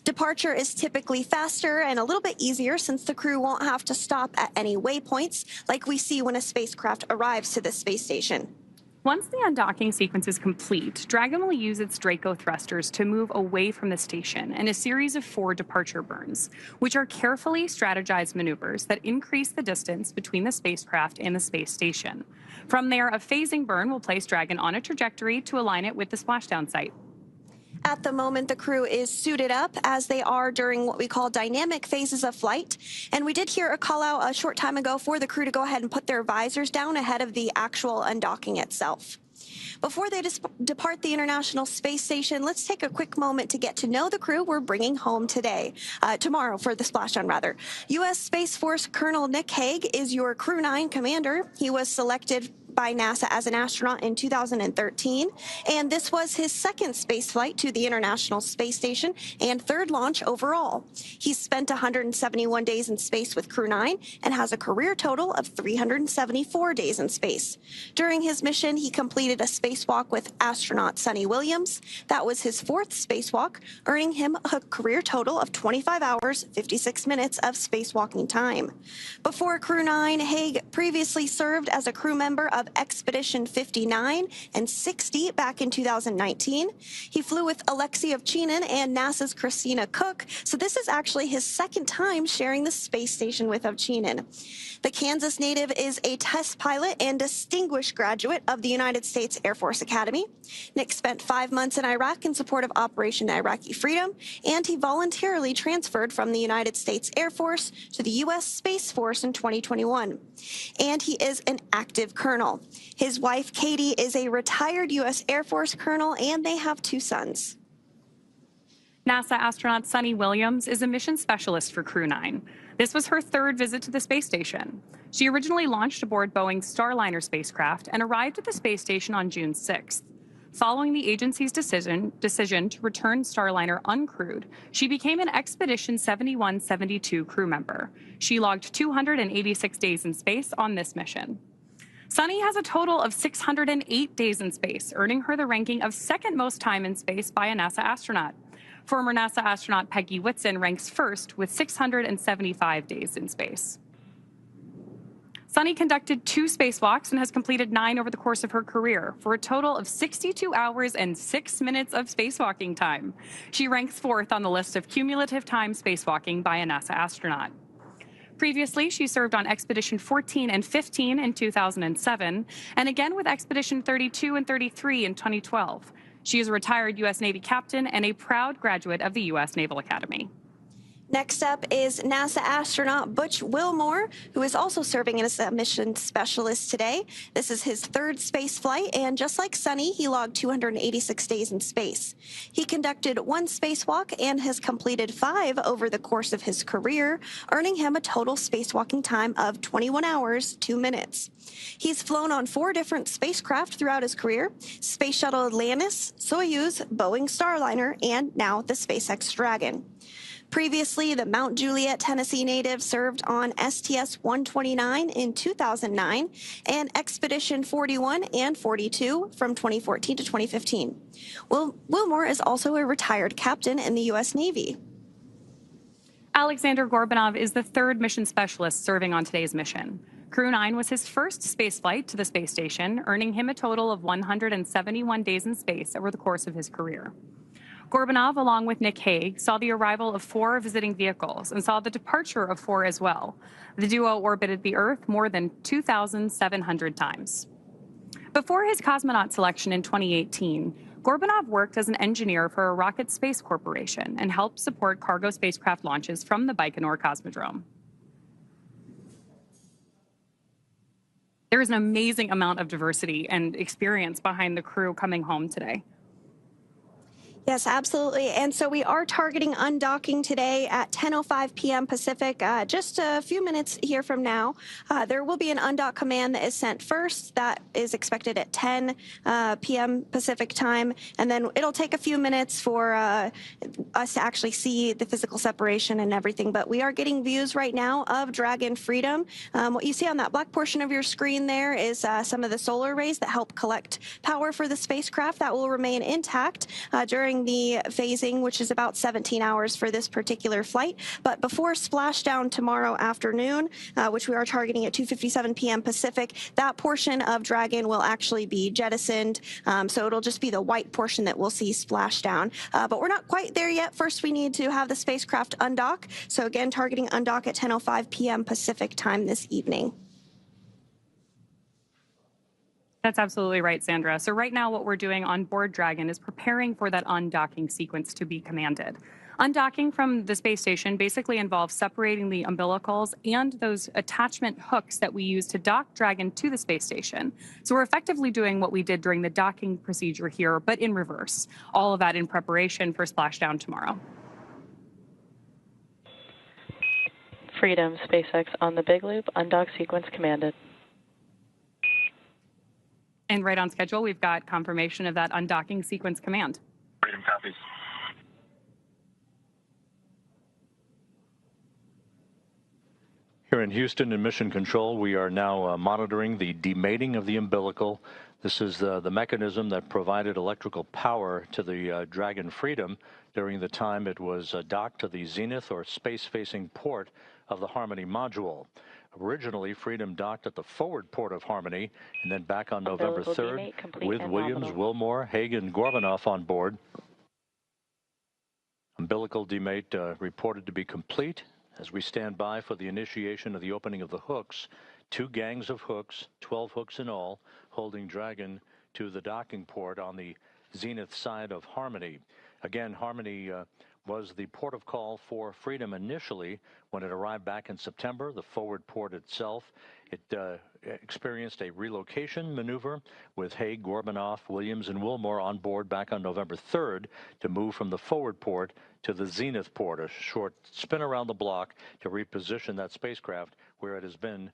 Departure is typically faster and a little bit easier since the crew won't have to stop at any waypoints like we see when a spacecraft arrives to the space station. Once the undocking sequence is complete, Dragon will use its Draco thrusters to move away from the station in a series of 4 departure burns, which are carefully strategized maneuvers that increase the distance between the spacecraft and the space station. From there, a phasing burn will place Dragon on a trajectory to align it with the splashdown site. At the moment, the crew is suited up as they are during what we call dynamic phases of flight. And we did hear a call out a short time ago for the crew to go ahead and put their visors down ahead of the actual undocking itself. Before they depart the International Space Station, let's take a quick moment to get to know the crew we're bringing home tomorrow for the splashdown rather. U.S. Space Force Colonel Nick Hague is your Crew-9 commander. He was selected by NASA as an astronaut in 2013, and this was his second space flight to the International Space Station and third launch overall. He's spent 171 days in space with Crew-9 and has a career total of 374 days in space. During his mission, he completed a spacewalk with astronaut Suni Williams. That was his fourth spacewalk, earning him a career total of 25 hours, 56 minutes of spacewalking time. Before Crew-9, Hague previously served as a crew member of Expedition 59 and 60 back in 2019. He flew with Alexei Ovchinin and NASA's Christina Koch, so this is actually his second time sharing the space station with Ovchinin. The Kansas native is a test pilot and distinguished graduate of the United States Air Force Academy. Nick spent 5 months in Iraq in support of Operation Iraqi Freedom, and he voluntarily transferred from the United States Air Force to the U.S. Space Force in 2021. And he is an active colonel. His wife, Katie, is a retired U.S. Air Force colonel, and they have 2 sons. NASA astronaut Suni Williams is a mission specialist for Crew-9. This was her third visit to the space station. She originally launched aboard Boeing's Starliner spacecraft and arrived at the space station on June 6th. Following the agency's decision to return Starliner uncrewed, she became an Expedition 71-72 crew member. She logged 286 days in space on this mission. Suni has a total of 608 days in space, earning her the ranking of second most time in space by a NASA astronaut. Former NASA astronaut Peggy Whitson ranks first with 675 days in space. Suni conducted 2 spacewalks and has completed 9 over the course of her career, for a total of 62 hours and 6 minutes of spacewalking time. She ranks 4th on the list of cumulative time spacewalking by a NASA astronaut. Previously, she served on Expedition 14 and 15 in 2007, and again with Expedition 32 and 33 in 2012. She is a retired U.S. Navy captain and a proud graduate of the U.S. Naval Academy. Next up is NASA astronaut Butch Wilmore, who is also serving as a mission specialist today. This is his 3rd space flight, and just like Suni, he logged 286 days in space. He conducted 1 spacewalk and has completed 5 over the course of his career, earning him a total spacewalking time of 21 hours, 2 minutes. He's flown on 4 different spacecraft throughout his career: Space Shuttle Atlantis, Soyuz, Boeing Starliner, and now the SpaceX Dragon. Previously, the Mount Juliet, Tennessee native served on STS-129 in 2009 and Expedition 41 and 42 from 2014 to 2015. Wilmore is also a retired captain in the U.S. Navy. Alexander Gorbanov is the 3rd mission specialist serving on today's mission. Crew-9 was his first spaceflight to the space station, earning him a total of 171 days in space over the course of his career. Gorbanov, along with Nick Hague, saw the arrival of 4 visiting vehicles and saw the departure of 4 as well. The duo orbited the Earth more than 2,700 times. Before his cosmonaut selection in 2018, Gorbanov worked as an engineer for a rocket space corporation and helped support cargo spacecraft launches from the Baikonur Cosmodrome. There is an amazing amount of diversity and experience behind the crew coming home today. Yes, absolutely. And so we are targeting undocking today at 10:05 p.m. Pacific, just a few minutes here from now. There will be an undock command that is sent first. That is expected at 10 p.m. Pacific time. And then it'll take a few minutes for us to actually see the physical separation and everything. But we are getting views right now of Dragon Freedom. What you see on that black portion of your screen there is some of the solar rays that help collect power for the spacecraft. That will remain intact during the phasing, which is about 17 hours for this particular flight. But before splashdown tomorrow afternoon, which we are targeting at 2:57 p.m. Pacific, that portion of Dragon will actually be jettisoned. So it'll just be the white portion that we'll see splashdown. But we're not quite there yet. First, we need to have the spacecraft undock. So again, targeting undock at 10:05 p.m. Pacific time this evening. That's absolutely right, Sandra. So right now what we're doing on board Dragon is preparing for that undocking sequence to be commanded. Undocking from the space station basically involves separating the umbilicals and those attachment hooks that we use to dock Dragon to the space station. So we're effectively doing what we did during the docking procedure here, but in reverse. All of that in preparation for splashdown tomorrow. Freedom, SpaceX on the Big Loop, undock sequence commanded. And right on schedule, we've got confirmation of that undocking sequence command. Freedom copies. Here in Houston in Mission Control, we are now monitoring the demating of the umbilical. This is the mechanism that provided electrical power to the Dragon Freedom during the time it was docked to the zenith or space-facing port of the Harmony module. Originally, Freedom docked at the forward port of Harmony and then back on November 3rd with Williams, Wilmore, Hague, and Gorbanoff on board. Umbilical demate reported to be complete. As we stand by for the initiation of the opening of the hooks, 2 gangs of hooks, 12 hooks in all, holding Dragon to the docking port on the zenith side of Harmony. Again, Harmony was the port of call for Freedom initially when it arrived back in September. The forward port itself, it experienced a relocation maneuver with Hague, Gorbanoff, Williams, and Wilmore on board back on November 3rd to move from the forward port to the zenith port, a short spin around the block to reposition that spacecraft where it has been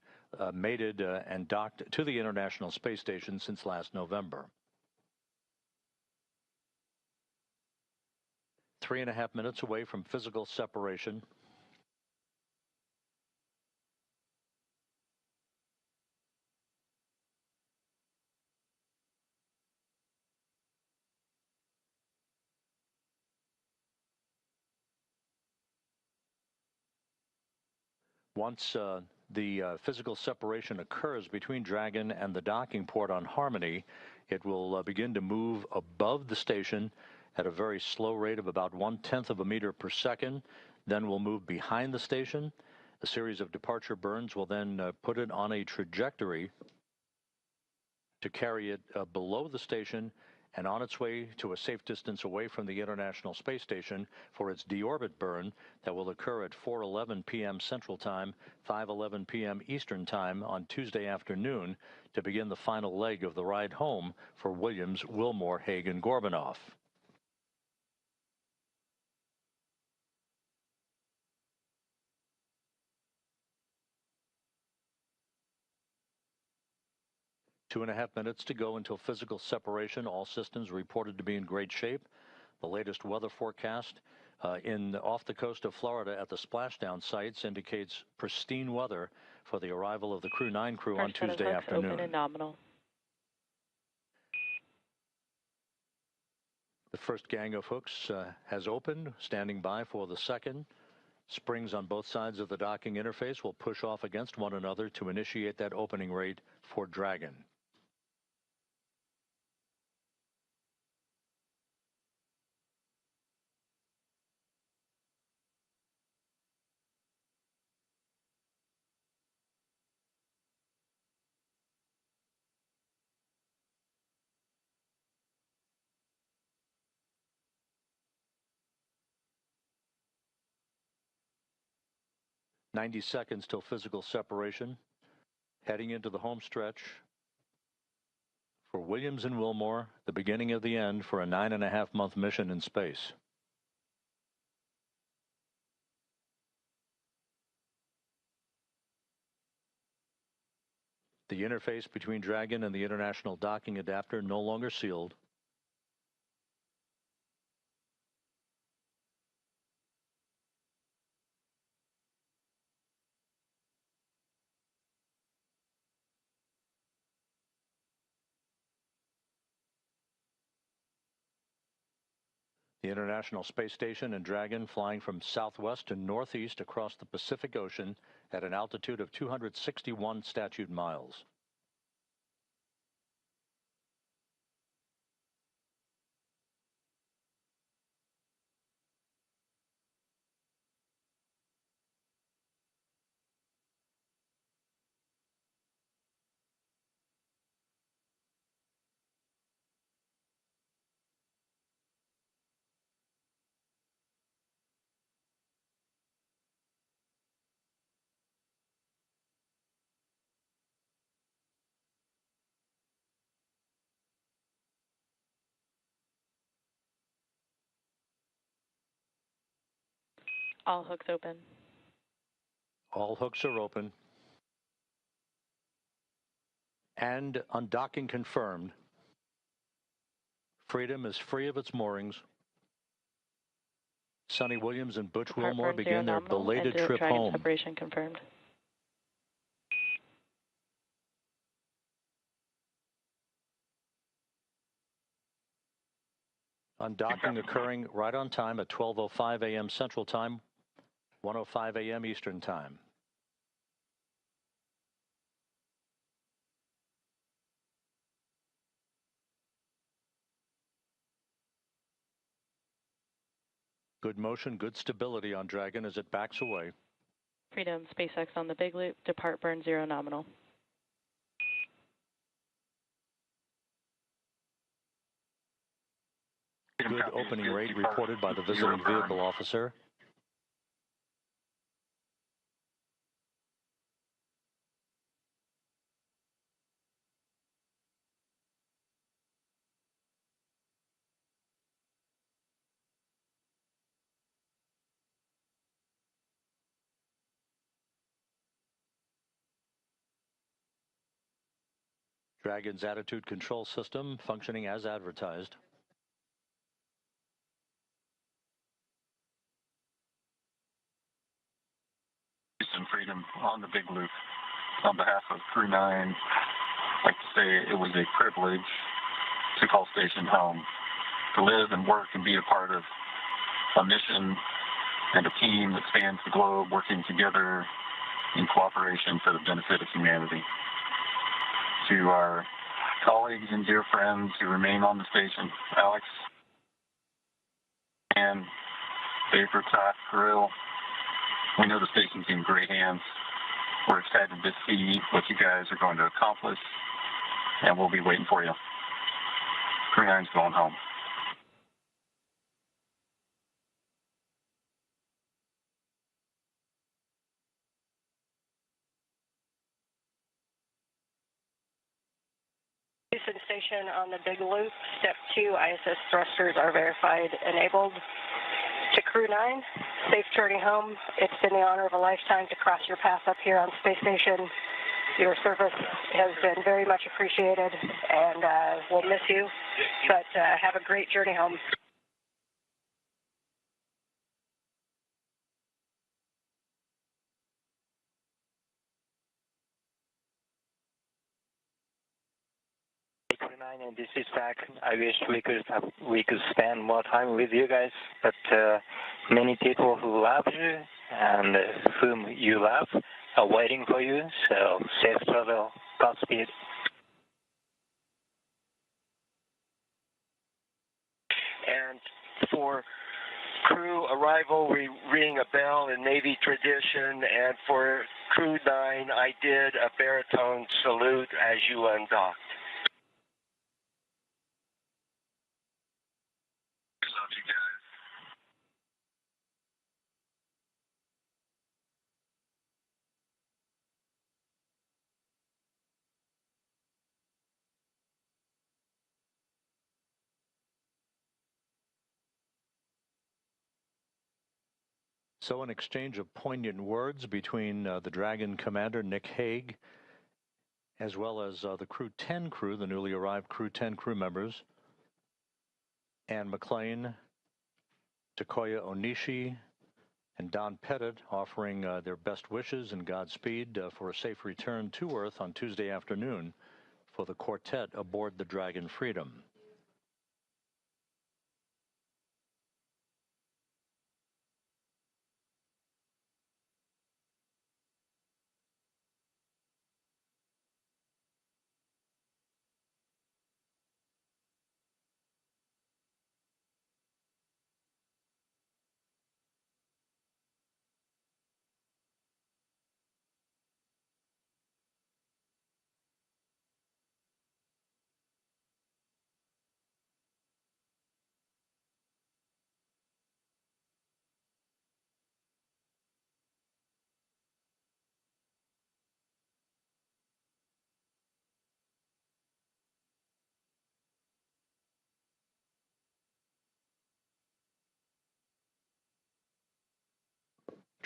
mated and docked to the International Space Station since last November. 3.5 minutes away from physical separation. Once the physical separation occurs between Dragon and the docking port on Harmony, it will begin to move above the station at a very slow rate of about 1/10 of a meter per second. Then we'll move behind the station. A series of departure burns will then put it on a trajectory to carry it below the station and on its way to a safe distance away from the International Space Station for its deorbit burn that will occur at 4:11 p.m. Central Time, 5:11 p.m. Eastern Time on Tuesday afternoon to begin the final leg of the ride home for Williams, Wilmore, Hague, and Gorbanoff. Two and a half minutes to go until physical separation. All systems reported to be in great shape. The latest weather forecast off the coast of Florida at the splashdown sites indicates pristine weather for the arrival of the Crew-9 crew on Tuesday afternoon. Open and nominal. The first gang of hooks has opened, standing by for the second. Springs on both sides of the docking interface will push off against one another to initiate that opening rate for Dragon. "90 seconds till physical separation. Heading into the home stretch for Williams and Wilmore, the beginning of the end for a 9.5-month mission in space." The interface between Dragon and the International Docking Adapter no longer sealed. The International Space Station and Dragon flying from southwest to northeast across the Pacific Ocean at an altitude of 261 statute miles. All hooks open. All hooks are open. And undocking confirmed. Freedom is free of its moorings. Sonny Williams and Butch Wilmore begin their belated trip home. Separation confirmed. Undocking occurring right on time at 12:05 a.m. Central Time, 1:05 a.m. Eastern Time. Good motion, good stability on Dragon as it backs away. Freedom, SpaceX on the big loop, depart burn 0 nominal. Good opening rate reported by the visiting vehicle officer. Dragon's attitude control system functioning as advertised. Houston Freedom on the big loop. On behalf of Crew-9, I'd like to say it was a privilege to call station home, to live and work and be a part of a mission and a team that spans the globe, working together in cooperation for the benefit of humanity. To our colleagues and dear friends who remain on the station, Alex and Vapor Top Grill, we know the station's in great hands. We're excited to see what you guys are going to accomplish, and we'll be waiting for you. Crew-9's going home. Houston Station on the big loop. Step 2, ISS thrusters are verified enabled. To Crew-9, safe journey home. It's been the honor of a lifetime to cross your path up here on Space Station. Your service has been very much appreciated, and we'll miss you, but have a great journey home. And this is Zach. I wish we could spend more time with you guys, but many people who love you and whom you love are waiting for you. So safe travel, Godspeed. And for crew arrival, we ring a bell in Navy tradition, and for Crew-9, I did a baritone salute as you undocked. Love you guys. So an exchange of poignant words between the Dragon commander, Nick Hague, as well as the Crew-10 crew, the newly arrived Crew-10 crew members, Ann McLean, Takoya Onishi, and Don Pettit, offering their best wishes and Godspeed for a safe return to Earth on Tuesday afternoon for the quartet aboard the Dragon Freedom.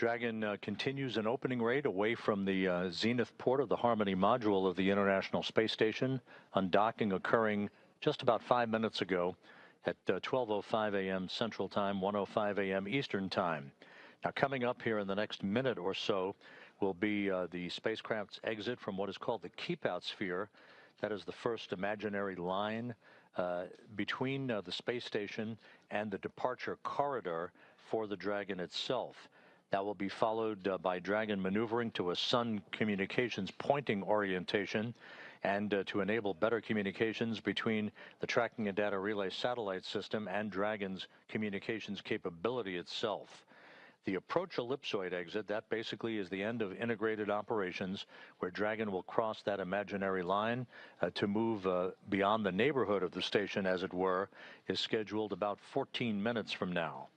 Dragon continues an opening rate away from the zenith port of the Harmony module of the International Space Station, undocking occurring just about 5 minutes ago at 12:05 a.m. Central Time, 1:05 a.m. Eastern Time. Now, coming up here in the next minute or so will be the spacecraft's exit from what is called the keep-out sphere. That is the first imaginary line between the space station and the departure corridor for the Dragon itself. That will be followed by Dragon maneuvering to a Sun communications pointing orientation and to enable better communications between the tracking and data relay satellite system and Dragon's communications capability itself. The approach ellipsoid exit, that basically is the end of integrated operations, where Dragon will cross that imaginary line to move beyond the neighborhood of the station, as it were, is scheduled about 14 minutes from now.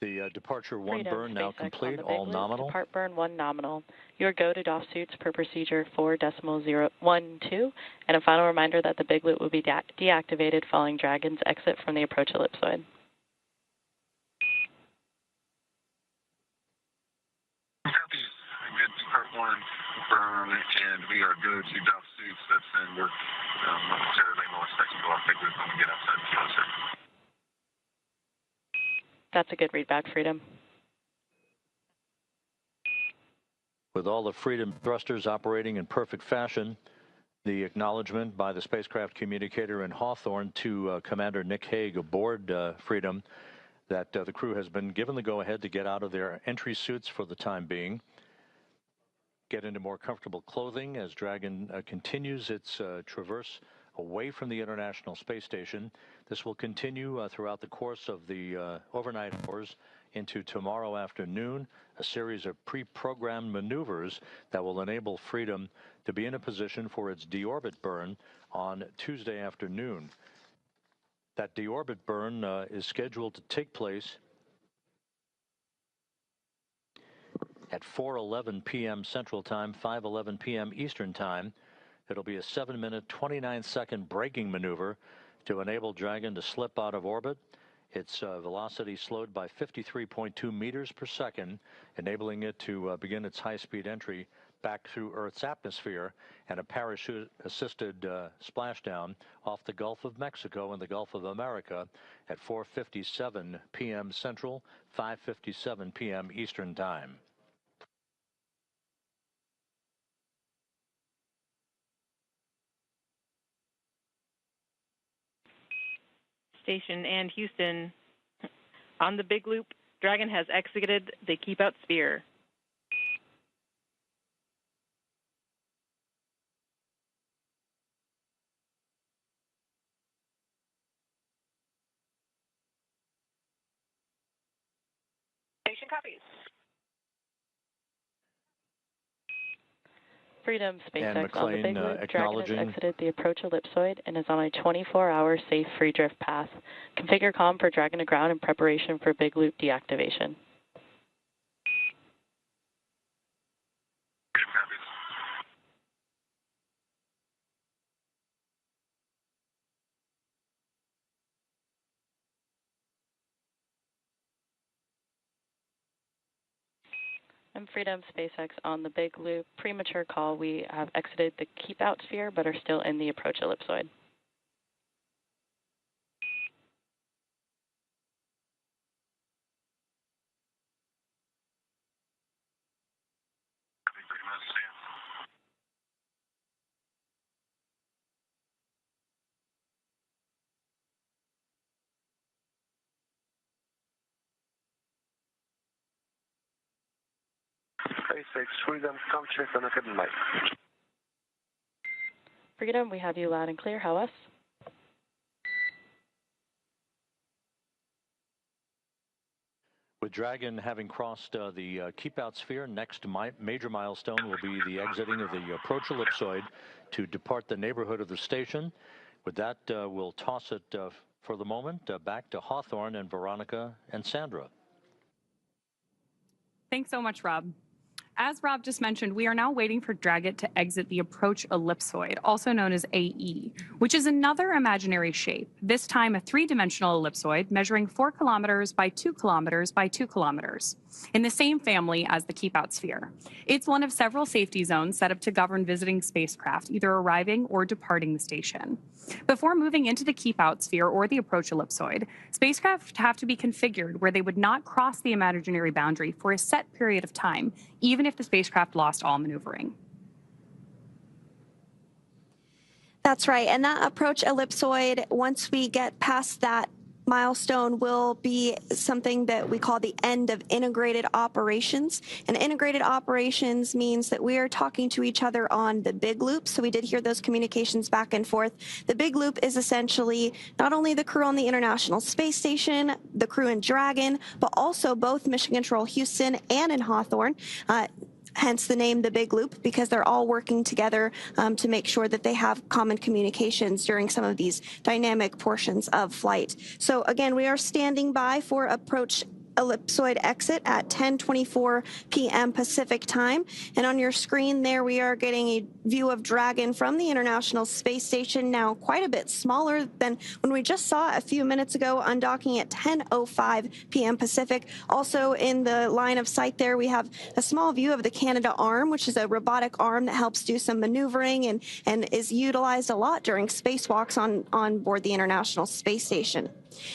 The departure one Freedom, burn now SpaceX complete, on the all big loop, nominal. Depart burn 1 nominal. Your go to DOF suits per procedure 4.012. And a final reminder that the big loop will be deactivated following Dragon's exit from the approach ellipsoid. Copies. We get depart 1 burn, and we are go to DOF suits. That's in work momentarily. We'll expect to go off big loop when we get outside the field, sir. That's a good readback, Freedom. With all the Freedom thrusters operating in perfect fashion, the acknowledgement by the spacecraft communicator in Hawthorne to Commander Nick Hague aboard Freedom that the crew has been given the go-ahead to get out of their entry suits for the time being, get into more comfortable clothing as Dragon continues its traverse away from the International Space Station. This will continue throughout the course of the overnight hours into tomorrow afternoon, a series of pre-programmed maneuvers that will enable Freedom to be in a position for its deorbit burn on Tuesday afternoon. That deorbit burn is scheduled to take place at 4:11 p.m. Central Time, 5:11 p.m. Eastern Time. It'll be a 7-minute, 29-second braking maneuver to enable Dragon to slip out of orbit. Its velocity slowed by 53.2 meters per second, enabling it to begin its high-speed entry back through Earth's atmosphere and a parachute-assisted splashdown off the Gulf of Mexico and the Gulf of America at 4:57 p.m. Central, 5:57 p.m. Eastern Time. Station and Houston, on the big loop, Dragon has exited the keep-out sphere. Station copies. Freedom, And SpaceX on the big McLean, loop. Dragon has acknowledging exited the approach ellipsoid and is on a 24-hour safe free drift path. Configure comm for Dragon to ground in preparation for big loop deactivation. And Freedom, SpaceX on the big loop. Premature call. We have exited the keep-out sphere but are still in the approach ellipsoid. SpaceX Freedom, come check on the hidden light. Freedom, we have you loud and clear. How us? with Dragon having crossed the keep-out sphere, next major milestone will be the exiting of the approach ellipsoid to depart the neighborhood of the station. With that, we'll toss it for the moment back to Hawthorne and Veronica and Sandra. Thanks so much, Rob. As Rob just mentioned, we are now waiting for Dragon to exit the approach ellipsoid, also known as AE, which is another imaginary shape, this time a three-dimensional ellipsoid measuring 4 kilometers by 2 kilometers by 2 kilometers, in the same family as the Keep Out sphere. It's one of several safety zones set up to govern visiting spacecraft, either arriving or departing the station. Before moving into the Keep Out sphere or the approach ellipsoid, spacecraft have to be configured where they would not cross the imaginary boundary for a set period of time, even if the spacecraft lost all maneuvering. That's right. And that approach ellipsoid, once we get past that milestone, will be something that we call the end of integrated operations. And integrated operations means that we are talking to each other on the big loop. So we did hear those communications back and forth. The big loop is essentially not only the crew on the International Space Station, the crew in Dragon, but also both Mission Control Houston and in Hawthorne. Hence the name, the Big Loop, because they're all working together to make sure that they have common communications during some of these dynamic portions of flight. So again, we are standing by for approach ellipsoid exit at 10:24 p.m. Pacific time. And on your screen there, we are getting a view of Dragon from the International Space Station, now quite a bit smaller than when we just saw a few minutes ago, undocking at 10:05 p.m. Pacific. Also in the line of sight there, we have a small view of the Canada arm, which is a robotic arm that helps do some maneuvering and is utilized a lot during spacewalks on board the International Space Station.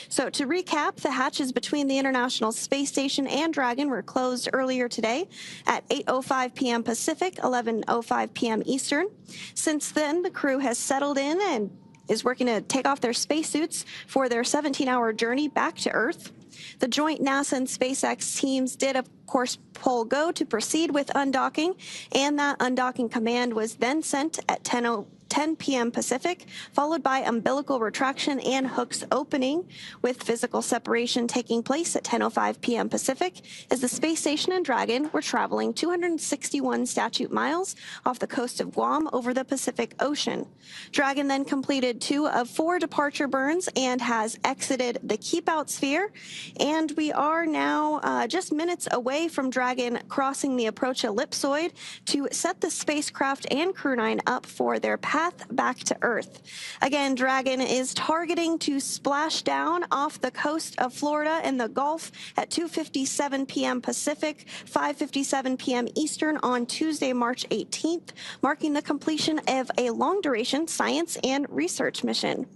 So to recap, the hatches between the International Space Station and Dragon were closed earlier today at 8:05 p.m. Pacific, 11:05 p.m. Eastern. Since then, the crew has settled in and is working to take off their spacesuits for their 17-hour journey back to Earth. The joint NASA and SpaceX teams did, of course, pull go to proceed with undocking, and that undocking command was then sent at 10 p.m. Pacific, followed by umbilical retraction and hooks opening, with physical separation taking place at 10:05 p.m. Pacific, as the space station and Dragon were traveling 261 statute miles off the coast of Guam over the Pacific Ocean. Dragon then completed 2 of 4 departure burns and has exited the Keep Out sphere, and we are now just minutes away from Dragon crossing the approach ellipsoid to set the spacecraft and Crew-9 up for their path back to Earth. Again, Dragon is targeting to splash down off the coast of Florida in the Gulf at 2:57 p.m. Pacific, 5:57 p.m. Eastern on Tuesday, March 18th, marking the completion of a long-duration science and research mission.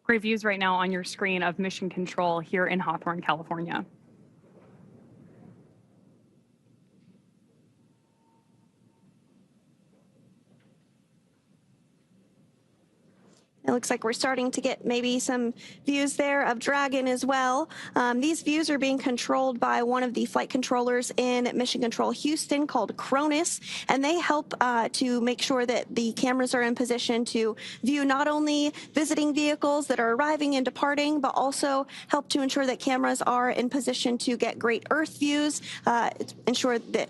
Great views right now on your screen of Mission Control here in Hawthorne, California. It looks like we're starting to get maybe some views there of Dragon as well. These views are being controlled by one of the flight controllers in Mission Control Houston called Cronus, and they help to make sure that the cameras are in position to view not only visiting vehicles that are arriving and departing, but also help to ensure that cameras are in position to get great Earth views, ensure that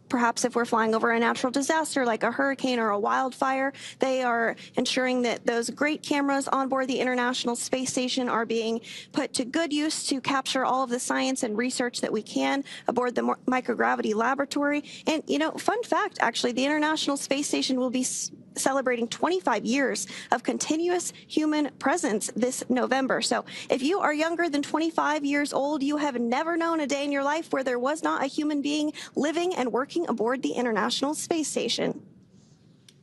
perhaps if we're flying over a natural disaster like a hurricane or a wildfire, they are ensuring that those great cameras on board the International Space Station are being put to good use to capture all of the science and research that we can aboard the microgravity laboratory. And, you know, fun fact, actually, the International Space Station will be celebrating 25 years of continuous human presence this November. So if you are younger than 25 years old, you have never known a day in your life where there was not a human being living and working aboard the International Space Station.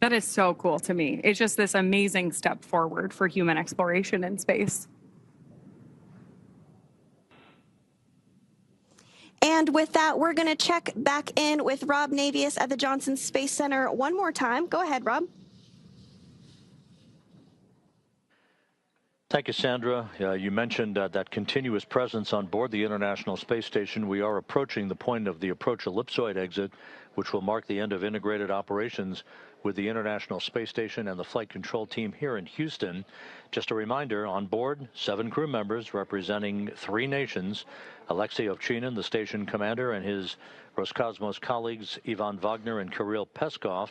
That is so cool to me. It's just this amazing step forward for human exploration in space. And with that, we're going to check back in with Rob Navius at the Johnson Space Center one more time. Go ahead, Rob. Thank you, Sandra. You mentioned that continuous presence on board the International Space Station. We are approaching the point of the approach ellipsoid exit, which will mark the end of integrated operations with the International Space Station and the flight control team here in Houston. Just a reminder, on board, 7 crew members representing 3 nations: Alexei Ovchinin, the station commander, and his Roscosmos colleagues Ivan Wagner and Kirill Peskov,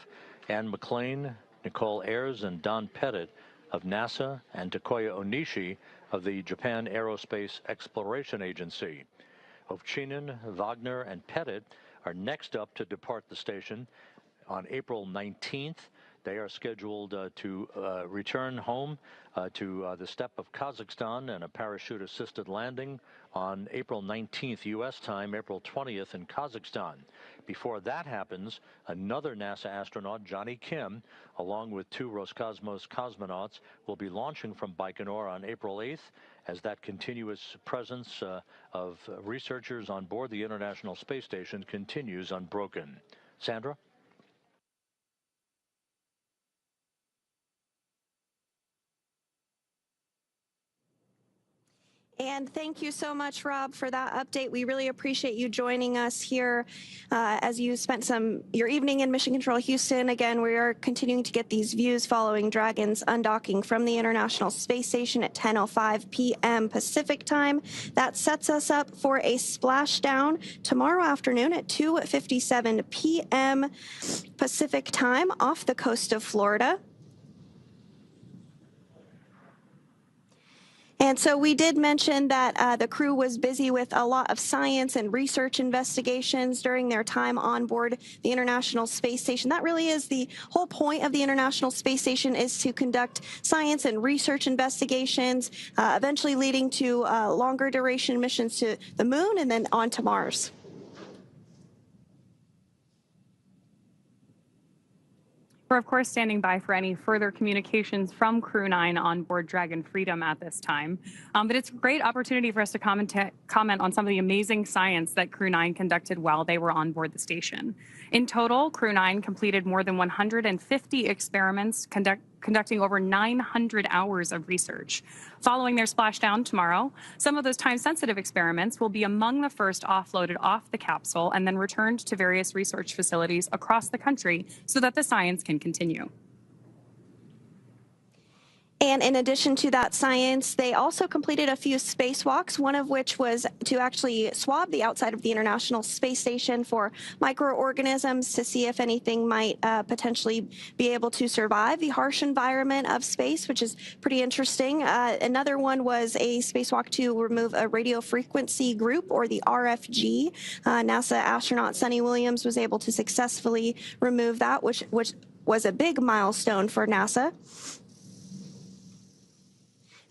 Anne McLean, Nicole Ayers, and Don Pettit of NASA, and Takoya Onishi of the Japan Aerospace Exploration Agency. Ovchinin, Wagner, and Pettit are next up to depart the station on April 19th. They are scheduled to return home to the steppe of Kazakhstan and a parachute-assisted landing on April 19th U.S. time, April 20th in Kazakhstan. Before that happens, another NASA astronaut, Johnny Kim, along with 2 Roscosmos cosmonauts, will be launching from Baikonur on April 8th as that continuous presence of researchers on board the International Space Station continues unbroken. Sandra? And thank you so much, Rob, for that update. We really appreciate you joining us here as you spent your evening in Mission Control Houston. Again, we are continuing to get these views following Dragon's undocking from the International Space Station at 10:05 p.m. Pacific time. That sets us up for a splashdown tomorrow afternoon at 2:57 p.m. Pacific time off the coast of Florida. And so we did mention that the crew was busy with a lot of science and research investigations during their time on board the International Space Station. That really is the whole point of the International Space Station, is to conduct science and research investigations, eventually leading to longer duration missions to the moon and then on to Mars. We're, of course, standing by for any further communications from Crew-9 on board Dragon Freedom at this time. But it's a great opportunity for us to comment on some of the amazing science that Crew-9 conducted while they were on board the station. In total, Crew-9 completed more than 150 experiments, conducting over 900 hours of research. Following their splashdown tomorrow, some of those time-sensitive experiments will be among the first offloaded off the capsule and then returned to various research facilities across the country so that the science can continue. And in addition to that science, they also completed a few spacewalks, one of which was to actually swab the outside of the International Space Station for microorganisms to see if anything might potentially be able to survive the harsh environment of space, which is pretty interesting. Another one was a spacewalk to remove a radio frequency group, or the RFG. NASA astronaut Sunny Williams was able to successfully remove that, which was a big milestone for NASA.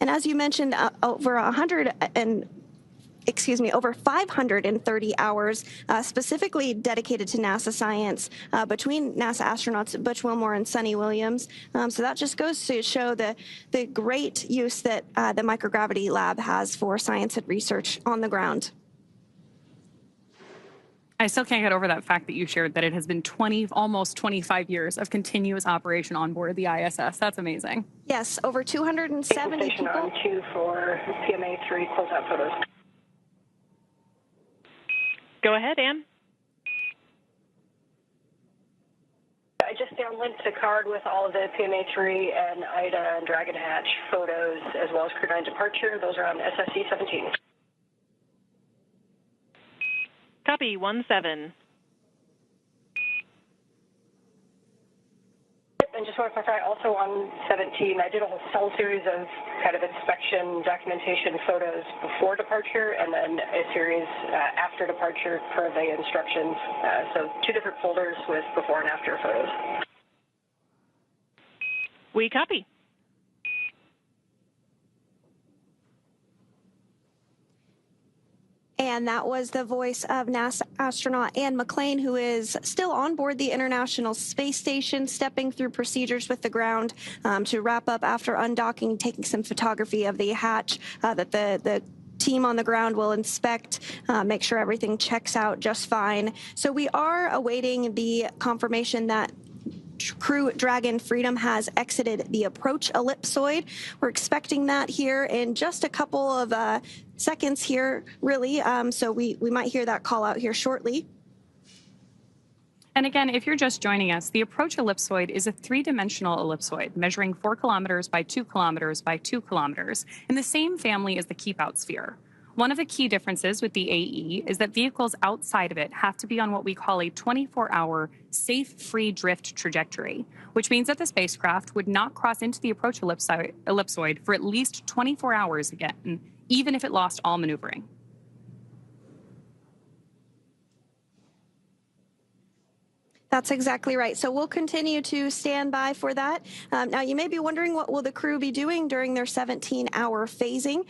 And as you mentioned, over 530 hours specifically dedicated to NASA science between NASA astronauts Butch Wilmore and Sunny Williams. So that just goes to show the great use that the microgravity lab has for science and research on the ground. I still can't get over that fact that you shared that it has been almost 25 years of continuous operation on board the ISS. That's amazing. Yes, over 270 Station people. on 2 for PMA-3 closeout photos. Go ahead, Ann. I just downlinked the card with all of the PMA-3 and IDA and Dragon Hatch photos, as well as Crew-9 departure. Those are on SSC-17. Copy, 1-7. And just want to clarify, also on 17, I did a whole series of kind of inspection documentation photos before departure, and then a series after departure per the instructions. So 2 different folders with before and after photos. We copy. And that was the voice of NASA astronaut Ann McClain, who is still on board the International Space Station, stepping through procedures with the ground to wrap up after undocking, taking some photography of the hatch that the team on the ground will inspect, make sure everything checks out just fine. So we are awaiting the confirmation that Crew Dragon Freedom has exited the approach ellipsoid. We're expecting that here in just a couple of seconds here, really. So we might hear that call out here shortly. And again, if you're just joining us, the approach ellipsoid is a 3-dimensional ellipsoid measuring 4 kilometers by 2 kilometers by 2 kilometers in the same family as the keep-out sphere. One of the key differences with the AE is that vehicles outside of it have to be on what we call a 24-hour safe free drift trajectory, which means that the spacecraft would not cross into the approach ellipsoid for at least 24 hours again, even if it lost all maneuvering. That's exactly right. So we'll continue to stand by for that. Now, you may be wondering, what will the crew be doing during their 17-hour phasing?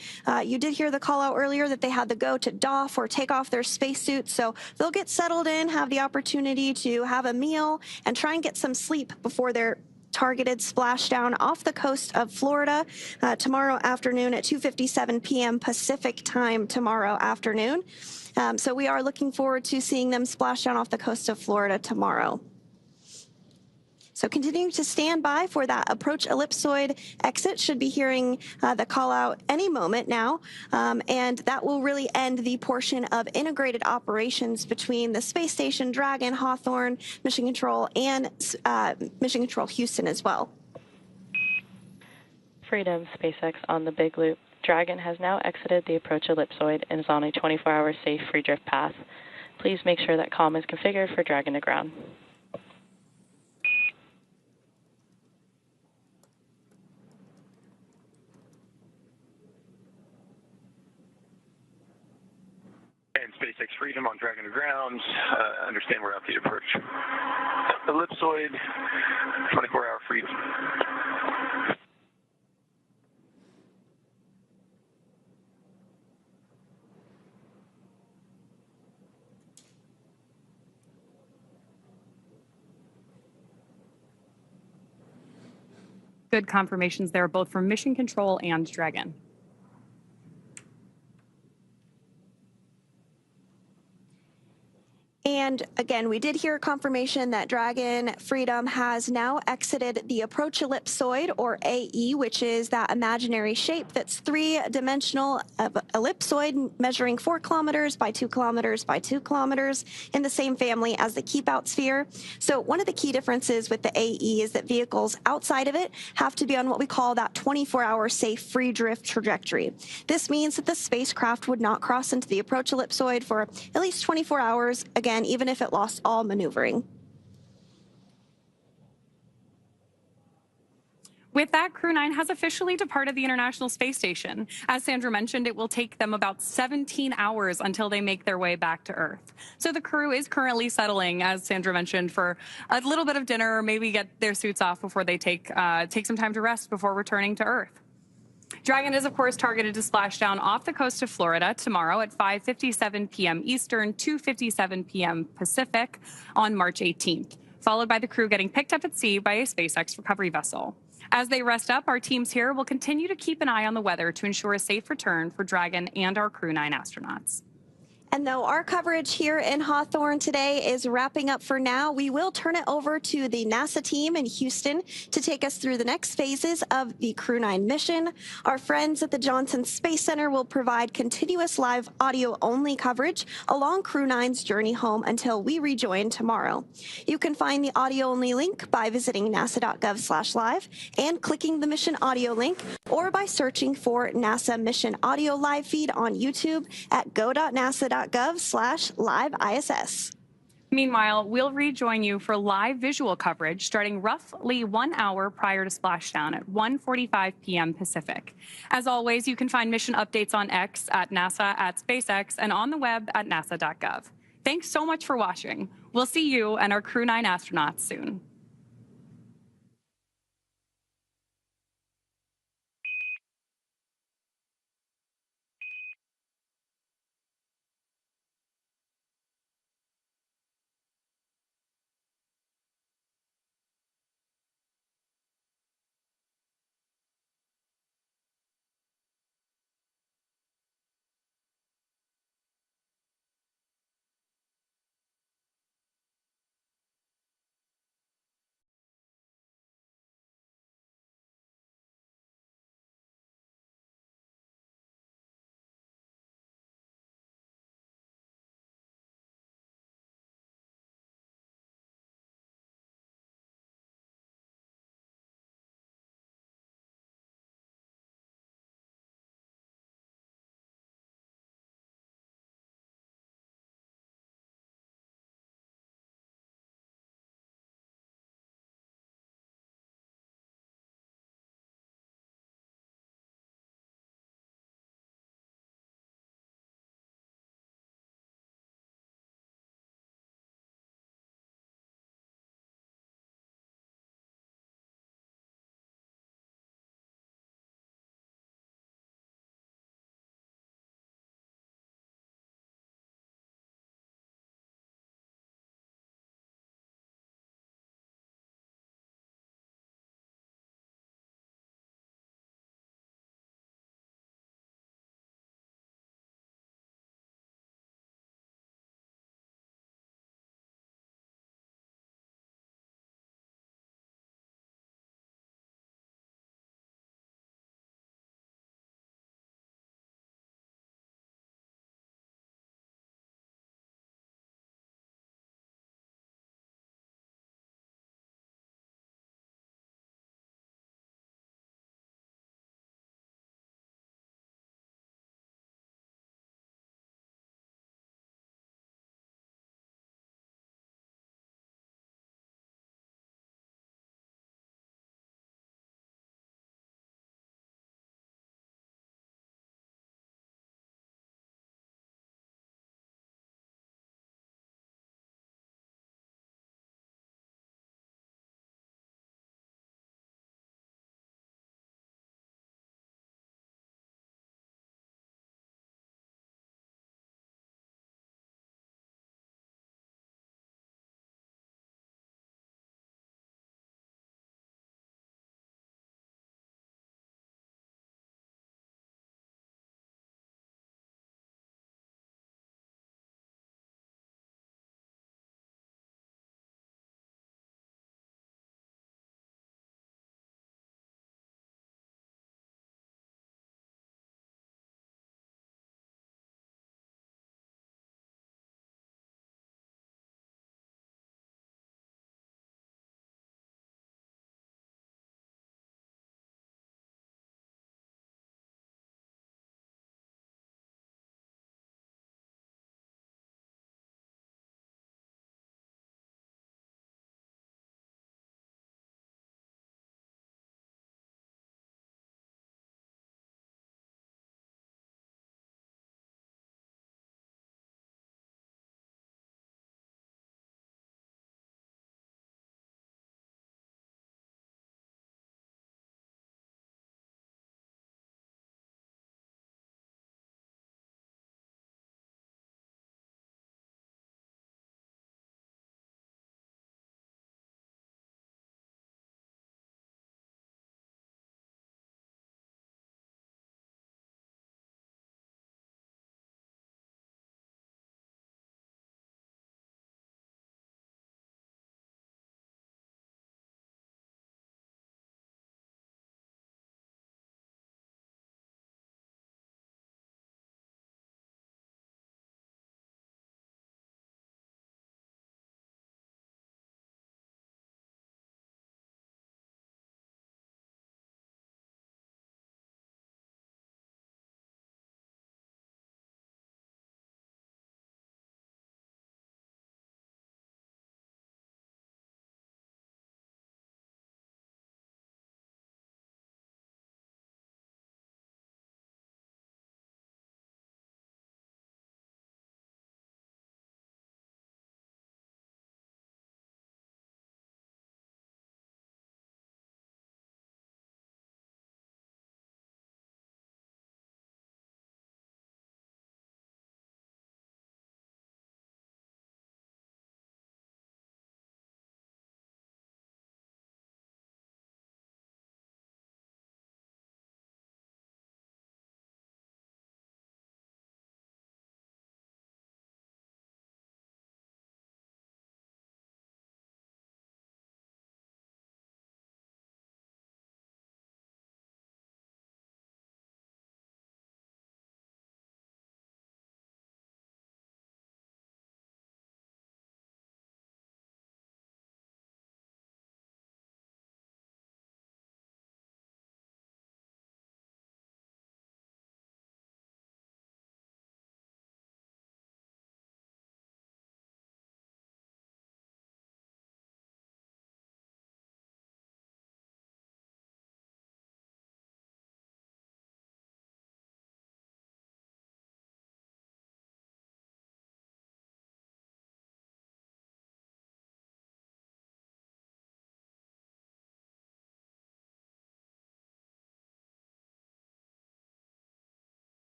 You did hear the call out earlier that they had to go to doff or take off their spacesuits. So they'll get settled in, have the opportunity to have a meal, and try and get some sleep before their targeted splashdown off the coast of Florida tomorrow afternoon at 2:57 p.m. Pacific time tomorrow afternoon. So we are looking forward to seeing them splash down off the coast of Florida tomorrow. So continuing to stand by for that approach ellipsoid exit. Should be hearing the call out any moment now. And that will really end the portion of integrated operations between the space station, Dragon, Hawthorne, Mission Control, and Mission Control Houston as well. Freedom, SpaceX on the Big Loop. Dragon has now exited the approach ellipsoid and is on a 24-hour safe free drift path. Please make sure that comm is configured for Dragon to ground. And SpaceX Freedom on Dragon to ground. Understand we're out the approach ellipsoid, 24-hour free. Good confirmations there, both from Mission Control and Dragon. And again, we did hear confirmation that Dragon Freedom has now exited the approach ellipsoid, or AE, which is that imaginary shape that's three-dimensional ellipsoid measuring 4 kilometers by 2 kilometers by 2 kilometers in the same family as the keep out sphere. So one of the key differences with the AE is that vehicles outside of it have to be on what we call that 24-hour safe free drift trajectory. This means that the spacecraft would not cross into the approach ellipsoid for at least 24 hours, again, even if it lost all maneuvering. With that, Crew-9 has officially departed the International Space Station. As Sandra mentioned, it will take them about 17 hours until they make their way back to Earth. So the crew is currently settling, as Sandra mentioned, for a little bit of dinner, or maybe get their suits off before they take some time to rest before returning to Earth. Dragon is, of course, targeted to splash down off the coast of Florida tomorrow at 5:57 p.m. Eastern, 2:57 p.m. Pacific on March 18th, followed by the crew getting picked up at sea by a SpaceX recovery vessel. As they rest up, our teams here will continue to keep an eye on the weather to ensure a safe return for Dragon and our Crew-9 astronauts. And though our coverage here in Hawthorne today is wrapping up for now, we will turn it over to the NASA team in Houston to take us through the next phases of the Crew-9 mission. Our friends at the Johnson Space Center will provide continuous live audio-only coverage along Crew-9's journey home until we rejoin tomorrow. You can find the audio-only link by visiting nasa.gov/live and clicking the mission audio link, or by searching for NASA Mission Audio Live Feed on YouTube at go.nasa.gov/live-ISS. Meanwhile, we'll rejoin you for live visual coverage starting roughly 1 hour prior to splashdown at 1:45 p.m. Pacific. As always, you can find mission updates on X at NASA @SpaceX and on the web at nasa.gov. Thanks so much for watching. We'll see you and our Crew-9 astronauts soon.